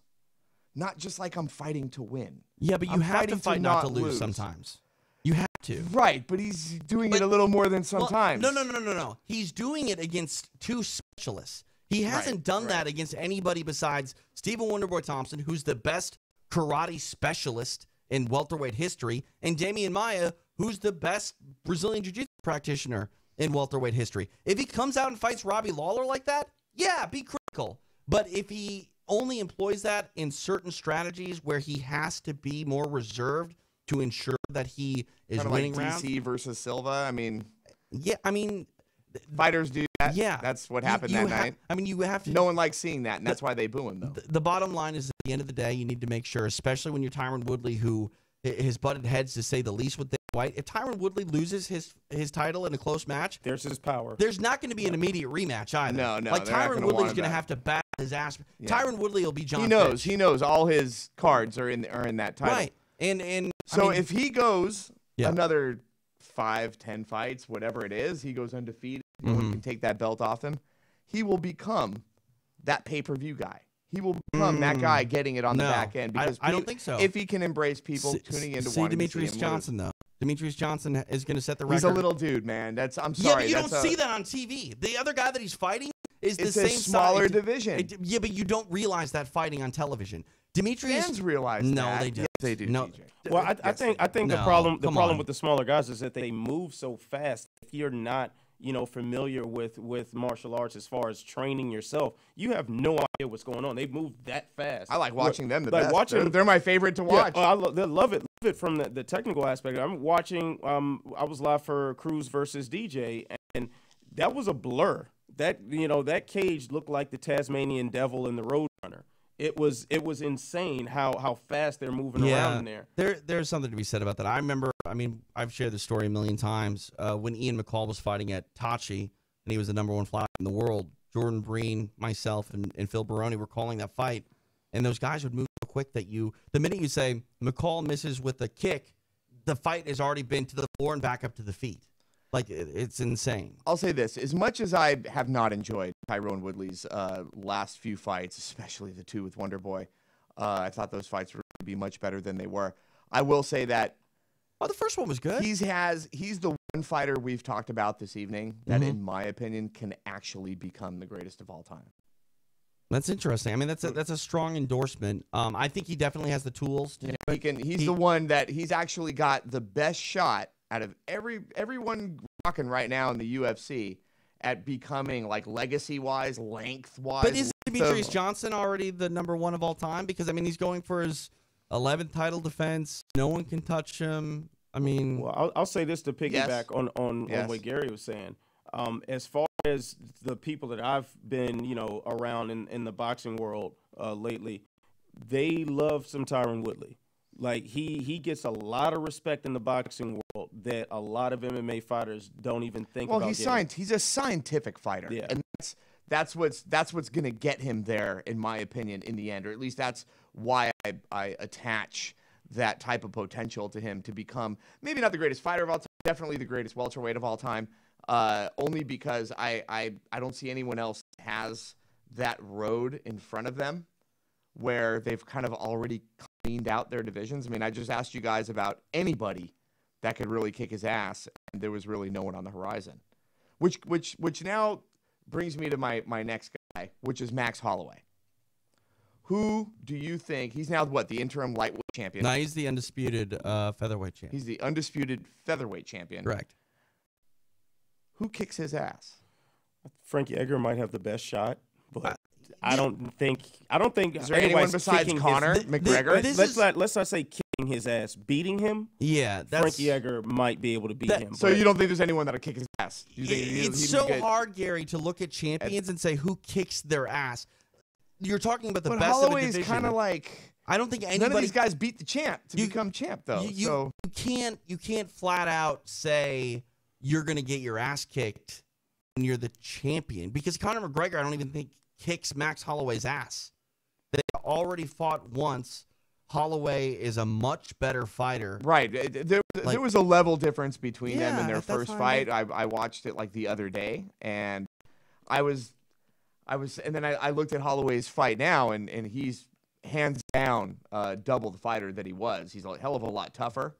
Not just like I'm fighting to win. Yeah, but you I'm have to fighting fight not to not lose lose. sometimes. You have to. Right, but he's doing it a little more than sometimes. No. He's doing it against two specialists. He hasn't done that against anybody besides Stephen Wonderboy Thompson, who's the best karate specialist in welterweight history, and Demian Maia, who's the best Brazilian Jiu-Jitsu practitioner in welterweight history. If he comes out and fights Robbie Lawler like that, yeah, be critical. But if he only employs that in certain strategies where he has to be more reserved to ensure that he is Kinda winning like rounds. DC versus Silva. I mean, fighters do that. Yeah. That's what happened that night. You have to. No one likes seeing that, and that's why they boo him, though. The bottom line is, at the end of the day, you need to make sure, especially when you're Tyron Woodley, who has butted heads to say the least with Dana White. If Tyron Woodley loses his title in a close match, there's his power. There's not going to be an immediate rematch either. No. Like they're not Tyron gonna Woodley's want him going to back. have to bat his ass. Yeah. Tyron Woodley will be John. He knows. Fitch. He knows all his cards are in that title. Right. And So I mean, if he goes another 5, 10 fights, whatever it is, he goes undefeated. No one can take that belt off him. He will become that pay-per-view guy. He will become that guy getting it on the back end. Because I don't think so. If he can embrace people tuning in to wanting Demetrius to see him Johnson, though. Demetrius Johnson is going to set the record. He's a little dude, man. I'm sorry. Yeah, but you don't see that on TV. The other guy that he's fighting is the same smaller division. Yeah, but you don't realize that fighting on television. Demetrius fans realize no, that. they don't. Yes, they do. No. DJ. Well, I think No, the problem on. with the smaller guys is that they move so fast. If you're not familiar with martial arts as far as training yourself, you have no idea what's going on. They move that fast. I like watching them the like best. Watching, they're my favorite to watch. Yeah, they love it from the technical aspect. I'm watching. I was live for Cruz versus DJ, and that was a blur. That cage looked like the Tasmanian Devil and the Roadrunner. It was insane how fast they're moving around in there. There's something to be said about that. I remember, I've shared this story a million times. When Ian McCall was fighting at Tachi, and he was the #1 flyweight in the world, Jordan Breen, myself, and Phil Baroni were calling that fight, and those guys would move so quick that the minute you say McCall misses with a kick, the fight has already been to the floor and back up to the feet. Like, it's insane. I'll say this. As much as I have not enjoyed Tyrone Woodley's last few fights, especially the 2 with Wonder Boy, I thought those fights were going to be much better than they were. I will say that the first one was good. he's the one fighter we've talked about this evening that, in my opinion, can actually become the greatest of all time. That's interesting. That's a strong endorsement. I think he definitely has the tools to do it. He's the one that he's actually got the best shot out of everyone rocking right now in the UFC at becoming, like, legacy-wise, length-wise. But is Demetrius Johnson already the #1 of all time? Because, he's going for his 11th title defense. No one can touch him. Well, I'll say this to piggyback on what Gary was saying. As far as the people that I've been, around in the boxing world lately, they love some Tyron Woodley. Like, he gets a lot of respect in the boxing world that a lot of MMA fighters don't even think about. Well, he's a scientific fighter, and that's what's going to get him there, in my opinion, in the end, or at least that's why I attach that type of potential to him to become maybe not the greatest fighter of all time, definitely the greatest welterweight of all time. Only because I don't see anyone else that has that road in front of them where they've kind of already cleaned out their divisions. I just asked you guys about anybody that could really kick his ass, and there was really no one on the horizon. Which now brings me to my next guy, which is Max Holloway. Who do you think, he's now the interim lightweight champion? No, he's the undisputed featherweight champion. He's the undisputed featherweight champion. Correct. Who kicks his ass? Frankie Edgar might have the best shot, but I don't think. Is there anyone besides Conor McGregor? Let's not say kicking his ass, beating him. Yeah, Frankie Edgar might be able to beat him. So you don't think there's anyone that'll kick his ass? It's so hard, Gary, to look at champions and say who kicks their ass. You're talking about the best Holloway's of the division. Kind of like, I don't think anybody. None of these guys beat the champ to become champ, though. You can't flat out say you're going to get your ass kicked when you're the champion, because Conor McGregor, I don't even think kicks Max Holloway's ass. They already fought once. Holloway is a much better fitter. Right. There was a level difference between them in their first fight. I watched it like the other day, and and then I looked at Holloway's fight now, and he's hands down double the fighter that he was. He's a hell of a lot tougher,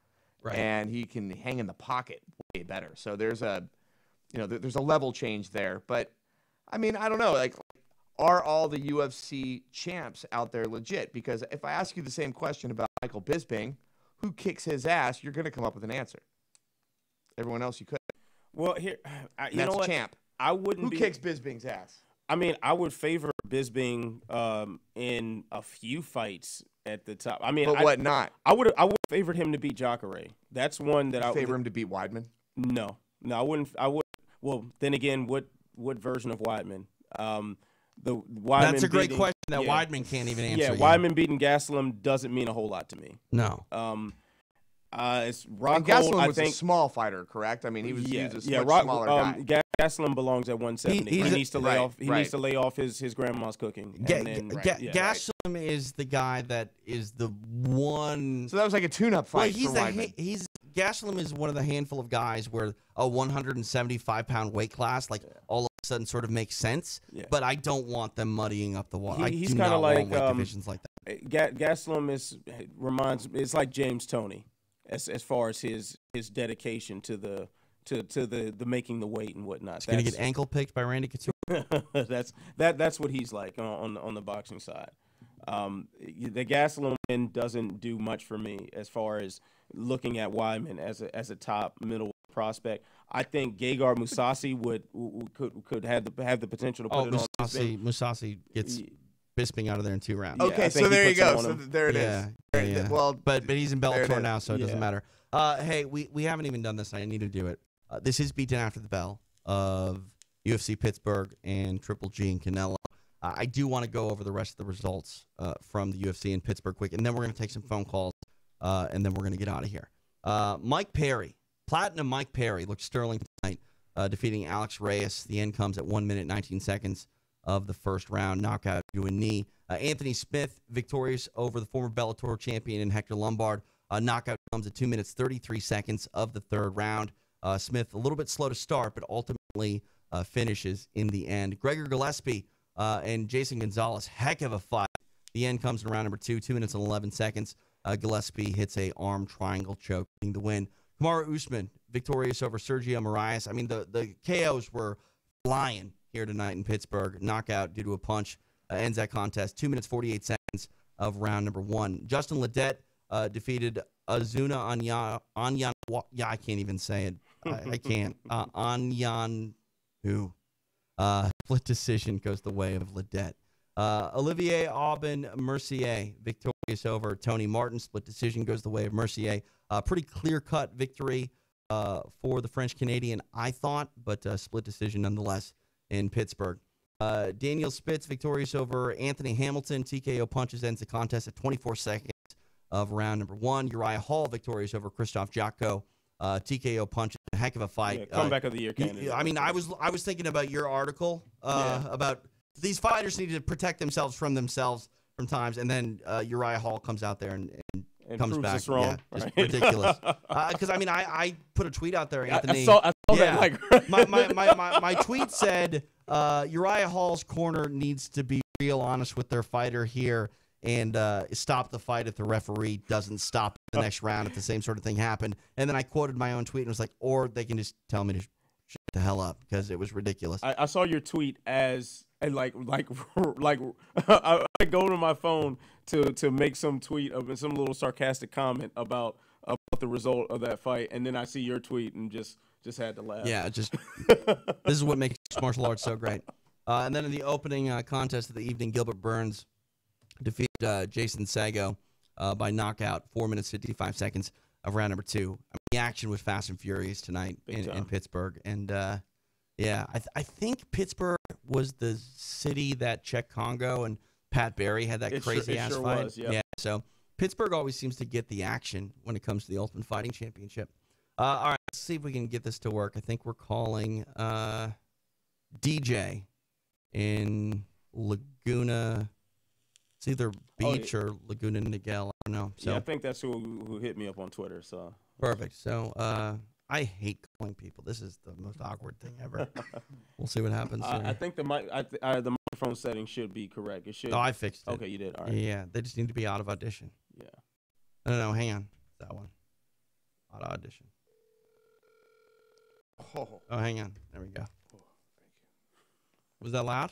and he can hang in the pocket way better. So there's a level change there. But I don't know. Like, are all the UFC champs out there legit? Because if I ask you the same question about Michael Bisping, who kicks his ass, you're going to come up with an answer. Everyone else, you could. Well, here, you know what? Champ. I wouldn't. Who kicks Bisping's ass? I would favor Bisping in a few fights at the top. But what not? I would favor him to beat Jacare. That's one that I would favor him to beat Weidman. No, I wouldn't. Well, then again, what version of Weidman? The Weidman. That's a great question that Weidman can't even answer. Yeah, Weidman beating Gastelum doesn't mean a whole lot to me. No. It's Rockhold. Gastelum was a small fighter, correct? He was a smaller guy. Gastelum belongs at 170. He needs to lay off. He needs to lay off his grandma's cooking. Gastelum is the guy that is the one. So that was like a tune-up fight. Gastelum Gastelum is one of the handful of guys where a 175-pound weight class, like, all of a sudden sort of makes sense. Yeah. But I don't want them muddying up the water. He's I do kind not of like want weight divisions like that. Gastelum it's like James Toney as far as his dedication to the making the weight and whatnot. He's going to get ankle picked by Randy Couture. That's what he's like on the boxing side. The Gastelum doesn't do much for me as far as looking at Wyman as a top middle prospect. I think Gegard Mousasi could have the potential to put it on. Musasi gets Bisping out of there in 2 rounds. Okay, so there you go. So there it is. Yeah. Well, but he's in Bellator now, so it doesn't Yeah. matter. Hey, we haven't even done this. I need to do it. This is Beatdown After the Bell of UFC Pittsburgh and Triple G and Canelo. I do want to go over the rest of the results from the UFC in Pittsburgh quick, and then we're going to take some phone calls, and then we're going to get out of here. Mike Perry, Platinum Mike Perry, looked sterling tonight, defeating Alex Reyes. The end comes at 1 minute, 19 seconds of the first round, knockout to a knee. Anthony Smith, victorious over the former Bellator champion and Hector Lombard. Knockout comes at 2 minutes, 33 seconds of the third round. Smith, a little bit slow to start, but ultimately finishes in the end. Gregor Gillespie and Jason Gonzalez, heck of a fight. The end comes in round number 2, 2 minutes and 11 seconds. Gillespie hits a arm triangle choke, getting the win. Kamaru Usman, victorious over Sergio Moraes. I mean, the KOs were flying here tonight in Pittsburgh. Knockout due to a punch ends that contest. 2 minutes, 48 seconds of round number 1. Justin Ledet defeated Azuna Anyan. Yeah, I can't even say it. I can't. Anyan, who? Split decision goes the way of Ledet. Olivier Aubin Mercier, victorious over Tony Martin. Split decision goes the way of Mercier. Pretty clear-cut victory for the French-Canadian, I thought, but split decision nonetheless in Pittsburgh. Daniel Spitz, victorious over Anthony Hamilton. TKO punches ends the contest at 24 seconds of round number 1. Uriah Hall, victorious over Christoph Jocko. TKO punches, a heck of a fight. Yeah, comeback of the year candidate. I mean, I was thinking about your article about these fighters need to protect themselves from times, and then Uriah Hall comes out there and comes back. Us wrong, just right? ridiculous. Because I mean, I put a tweet out there, Anthony. I saw that. Like, my tweet said Uriah Hall's corner needs to be real honest with their fighter here and stop the fight if the referee doesn't stop the next round if the same sort of thing happened. And then I quoted my own tweet and was like, or they can just tell me to shut the hell up because it was ridiculous. I saw your tweet as like I go to my phone to make some tweet of some little sarcastic comment about the result of that fight, and then I see your tweet and just had to laugh. Yeah, this is what makes martial arts so great. And then in the opening contest of the evening, Gilbert Burns defeated Jason Sago by knockout, 4 minutes, 55 seconds of round number 2. I mean, the action was fast and furious tonight in Pittsburgh. And, I think Pittsburgh was the city that Czech Congo and Pat Barry had that crazy-ass sure fight. Was, yep. Yeah, so Pittsburgh always seems to get the action when it comes to the Ultimate Fighting Championship. All right, let's see if we can get this to work. I think we're calling DJ in Laguna. It's either Beach or Laguna Niguel. I don't know. So yeah, I think that's who hit me up on Twitter. So perfect. So I hate calling people. This is the most awkward thing ever. We'll see what happens. I think the microphone setting should be correct. It should. Oh, I fixed it. Okay, you did. All right. Yeah, they just need to be out of audition. Yeah. No, hang on. That one. Out of audition. Oh, hang on. There we go. Oh, thank you. Was that loud?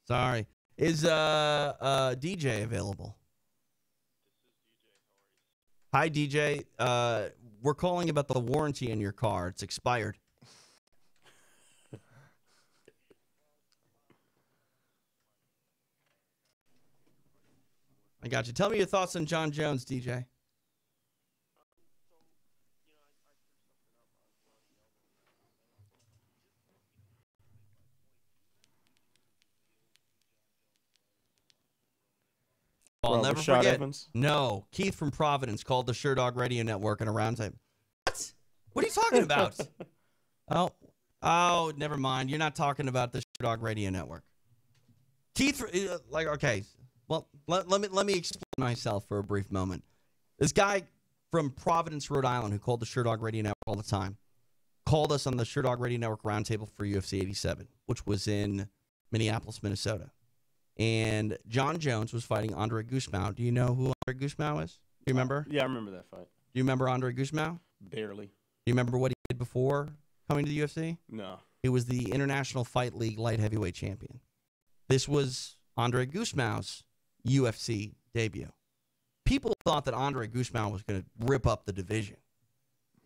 Sorry. Is DJ available? Hi, DJ. We're calling about the warranty in your car. It's expired. I got you. Tell me your thoughts on Jon Jones, DJ. I'll never Rashad forget. Evans? No, Keith from Providence called the Sherdog Radio Network in a round time. What are you talking about? oh, never mind. You're not talking about the Sherdog Radio Network. Keith, okay. Well, let me explain myself for a brief moment. This guy from Providence, Rhode Island, who called the Sherdog Radio Network all the time, called us on the Sherdog Radio Network roundtable for UFC 87, which was in Minneapolis, Minnesota. And Jon Jones was fighting Andre Gusmao. Do you know who Andre Gusmao is? Do you remember? Yeah, I remember that fight. Do you remember Andre Gusmao? Barely. Do you remember what he did before coming to the UFC? No. He was the International Fight League light heavyweight champion. This was Andre Gusmao's UFC debut. People thought that Andre Gusmao was going to rip up the division.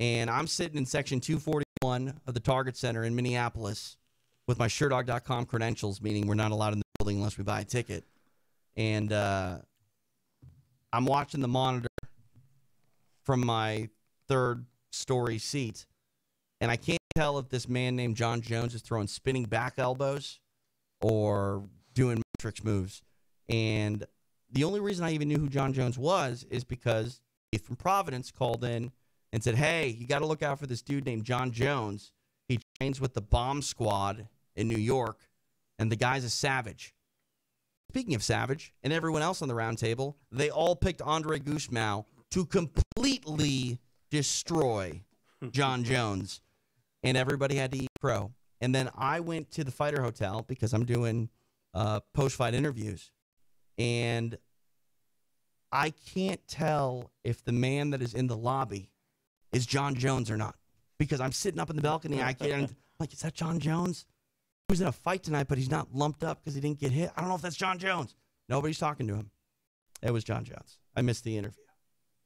And I'm sitting in section 241 of the Target Center in Minneapolis with my Sherdog.com credentials, meaning we're not allowed in the building unless we buy a ticket. And I'm watching the monitor from my third-story seat, and I can't tell if this man named Jon Jones is throwing spinning back elbows or doing matrix moves. And the only reason I even knew who Jon Jones was is because Keith from Providence called in and said, hey, you got to look out for this dude named Jon Jones. He trains with the Bomb Squad in New York, and the guy's a savage. Speaking of savage, and everyone else on the round table, they all picked Andre Gusmao to completely destroy Jon Jones, and everybody had to eat crow. And then I went to the Fighter Hotel because I'm doing post-fight interviews, and I can't tell if the man that is in the lobby is Jon Jones or not, because I'm sitting up in the balcony. I can't. Like, is that Jon Jones? He was in a fight tonight, but he's not lumped up because he didn't get hit. I don't know if that's Jon Jones. Nobody's talking to him. It was Jon Jones. I missed the interview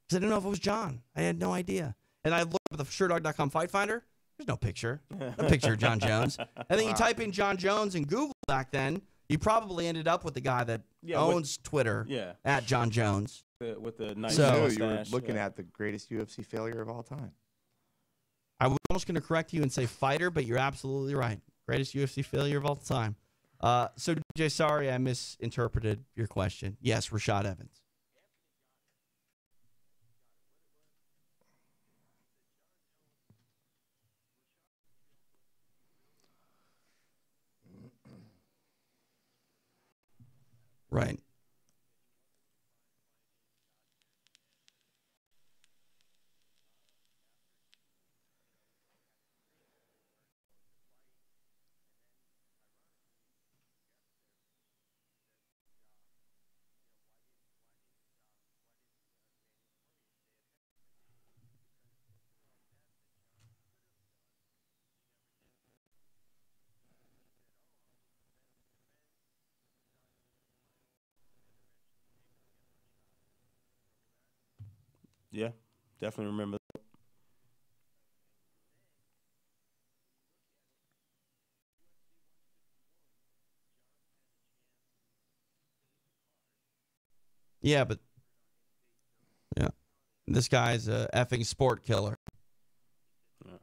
because I didn't know if it was Jon. I had no idea. And I looked at the Sherdog.com Fight Finder. There's no picture. No picture of Jon Jones. And then you type in Jon Jones in Google back then, you probably ended up with the guy that owns Twitter at Jon Jones. With the nice you mustache. were looking at the greatest UFC failure of all time. I was almost going to correct you and say fighter, but you're absolutely right. Greatest UFC failure of all time. So, DJ, sorry I misinterpreted your question. Yes, Rashad Evans. Right. Yeah, definitely remember that. Yeah, but this guy's a effing sport killer. Yeah.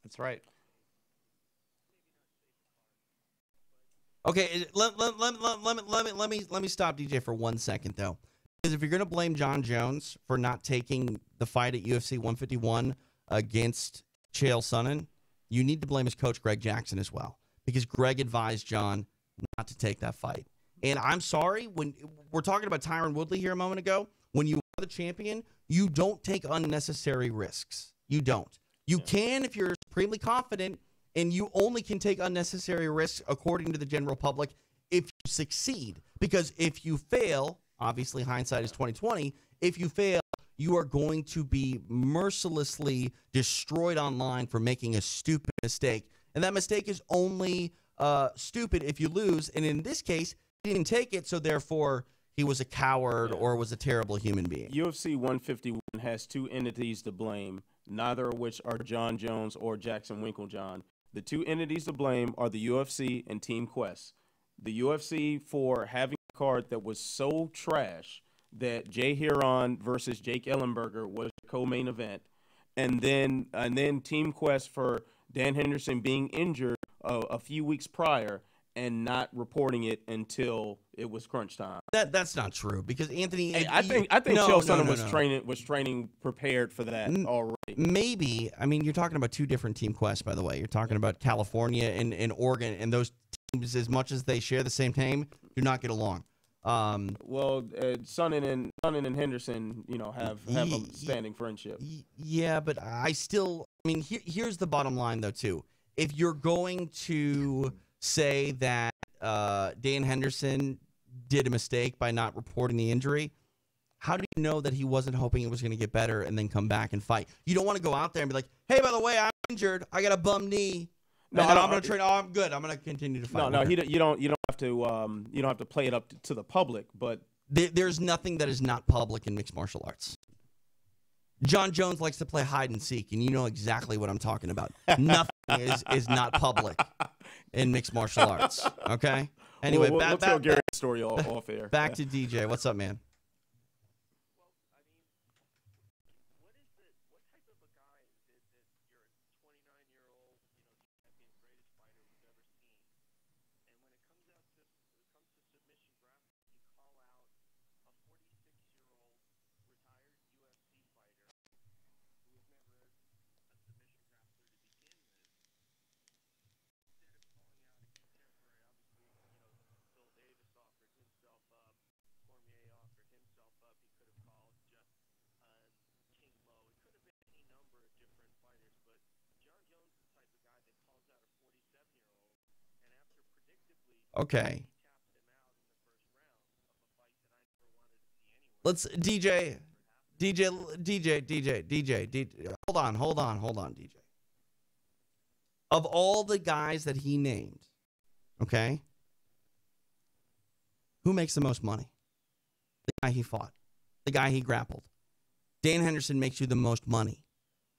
That's right. Okay, let me stop DJ for 1 second though, because if you're going to blame Jon Jones for not taking the fight at UFC 151 against Chael Sonnen, you need to blame his coach Greg Jackson as well, because Greg advised Jon not to take that fight. And I'm sorry, when we're talking about Tyron Woodley here a moment ago, when you are the champion, you don't take unnecessary risks. You don't. You can if you're supremely confident. And you only can take unnecessary risks, according to the general public, if you succeed. Because if you fail, obviously hindsight is 20/20. If you fail, you are going to be mercilessly destroyed online for making a stupid mistake. And that mistake is only stupid if you lose. And in this case, he didn't take it, so therefore he was a coward or was a terrible human being. UFC 151 has two entities to blame, neither of which are Jon Jones or Jackson Winklejohn. The two entities to blame are the UFC and Team Quest. The UFC for having a card that was so trash that Jay Heron versus Jake Ellenberger was the co-main event, and then Team Quest for Dan Henderson being injured a few weeks prior and not reporting it until it was crunch time. That's not true, because Anthony. Hey, I think Chael Sonnen was training prepared for that already. Maybe. I mean, you're talking about two different Team Quests, by the way. You're talking about California and Oregon, and those names, as much as they share the same name, do not get along. Well, Sonnen and Henderson, have a standing friendship. Yeah, but I mean, here's the bottom line, though, too. If you're going to say that Dan Henderson did a mistake by not reporting the injury, how do you know that he wasn't hoping it was going to get better and then come back and fight? You don't want to go out there and be like, hey, by the way, I'm injured. I got a bum knee. No, I'm going to train. Oh, I'm good. I'm going to continue to fight. No, you don't have to play it up to the public, but there's nothing that is not public in mixed martial arts. Jon Jones likes to play hide and seek, and you know exactly what I'm talking about. Nothing is not public in mixed martial arts. Okay. Anyway, we'll tell Gary's story off air. Back to DJ. What's up, man? Okay. Let's DJ. Hold on, DJ. Of all the guys that he named, okay, who makes the most money? The guy he fought, the guy he grappled. Dan Henderson makes you the most money.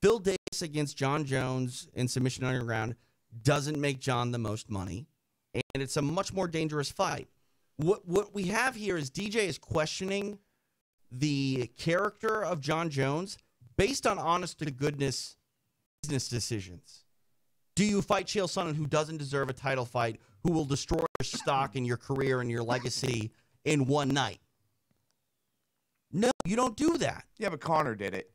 Phil Davis against Jon Jones in submission underground doesn't make Jon the most money. And it's a much more dangerous fight. What we have here is DJ is questioning the character of Jon Jones based on honest-to-goodness business decisions. Do you fight Chael Sonnen, who doesn't deserve a title fight, who will destroy your stock and your career and your legacy in one night? No, you don't do that. Yeah, but Conor did it.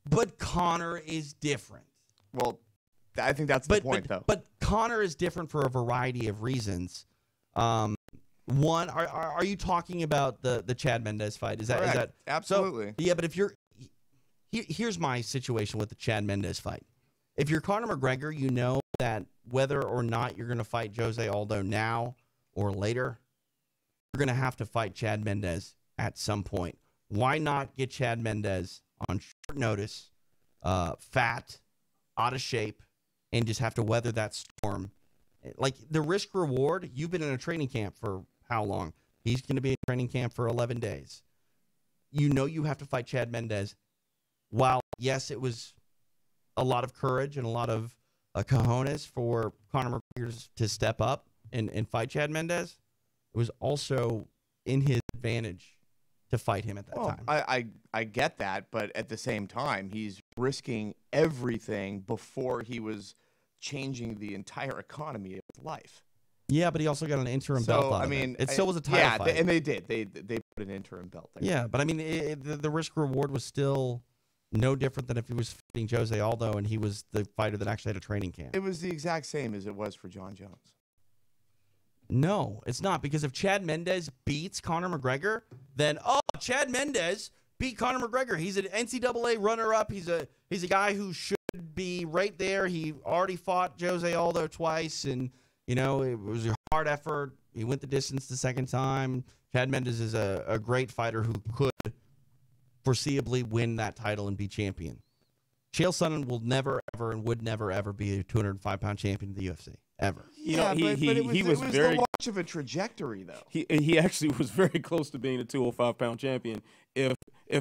But Conor is different. Well, I think that's the point, though. But Conor is different for a variety of reasons. One, are you talking about the Chad Mendes fight? Is that absolutely? So, yeah, but if you're here's my situation with the Chad Mendes fight. If you're Conor McGregor, you know that whether or not you're going to fight Jose Aldo now or later, you're going to have to fight Chad Mendes at some point. Why not get Chad Mendes on short notice, fat, out of shape, and just have to weather that storm? Like, the risk reward, you've been in a training camp for how long? He's going to be in training camp for 11 days. You know you have to fight Chad Mendes. While, yes, it was a lot of courage and a lot of cojones for Conor McGregor to step up and fight Chad Mendes, it was also in his advantage to fight him at that time. I get that, but at the same time, he's risking everything before he was changing the entire economy of his life. Yeah, but he also got an interim belt out of it. It still was a title fight. And they did. They put an interim belt there. Yeah, but I mean, the risk reward was still no different than if he was fighting Jose Aldo and he was the fighter that actually had a training camp. It was the exact same as it was for Jon Jones. No, it's not, because if Chad Mendes beats Conor McGregor, then Chad Mendes beat Conor McGregor. He's an NCAA runner-up. He's a guy who should be right there. He already fought Jose Aldo twice, and it was a hard effort. He went the distance the second time. Chad Mendes is a great fighter who could foreseeably win that title and be champion. Chael Sonnen will never, ever, and would never, ever be a 205-pound champion of the UFC. Ever. He was very the launch of a trajectory, though. He actually was very close to being a 205-pound champion if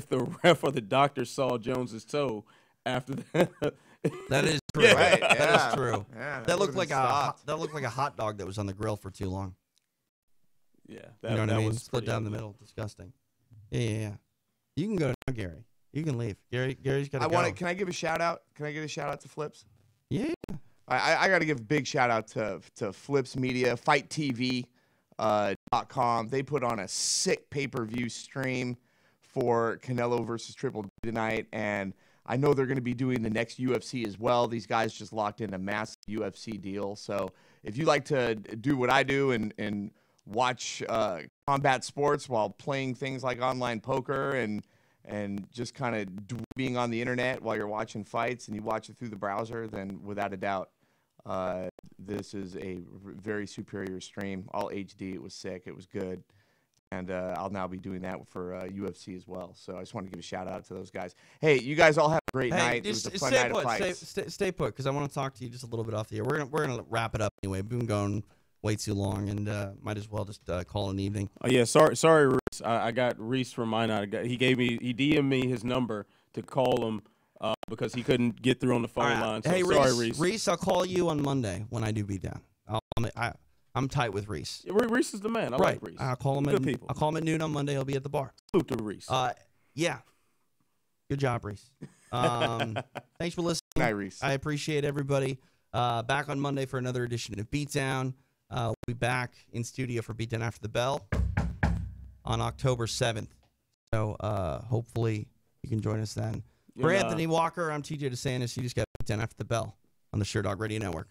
the ref or the doctor saw Jones's toe after that. That is true. Yeah. Right, that is true. Yeah, that looked like a hot dog that was on the grill for too long. Yeah, you know what I mean? Split down the middle. Disgusting. Yeah. You can go now, Gary. You can leave. Gary's got to go. Can I give a shout out? Can I give a shout out to Flips? Yeah. I got to give a big shout out to Flips Media, FightTV.com. They put on a sick pay-per-view stream for Canelo versus Triple D tonight, and I know they're going to be doing the next UFC as well. These guys just locked in a massive UFC deal, so if you like to do what I do and watch combat sports while playing things like online poker and just kind of being on the internet while you're watching fights and you watch it through the browser, then without a doubt, this is a very superior stream. All HD. It was sick. It was good. And I'll now be doing that for UFC as well. So I just want to give a shout out to those guys. Hey, you guys all have a great night. It was a fun night of fights. Stay put, because I want to talk to you just a little bit off the air. We're gonna wrap it up anyway. We've been going way too long, and might as well just call it an evening. Oh yeah, sorry, Reese. I got Reese from mine. He DM'd me his number to call him because he couldn't get through on the phone line. So hey, sorry, Reese. Reese, I'll call you on Monday when I do Beatdown. I'm tight with Reese. Yeah, Reese is the man. I like Reese. I'll call him I'll call him at noon on Monday. He'll be at the bar. Salute to Reese. Yeah. Good job, Reese. Thanks for listening. Night, Reese. I appreciate everybody. Back on Monday for another edition of Beatdown. We'll be back in studio for Beatdown After the Bell on October 7th. So hopefully you can join us then. For Anthony Walker, I'm TJ DeSantis. You just got Beatdown After the Bell on the Sherdog Radio Network.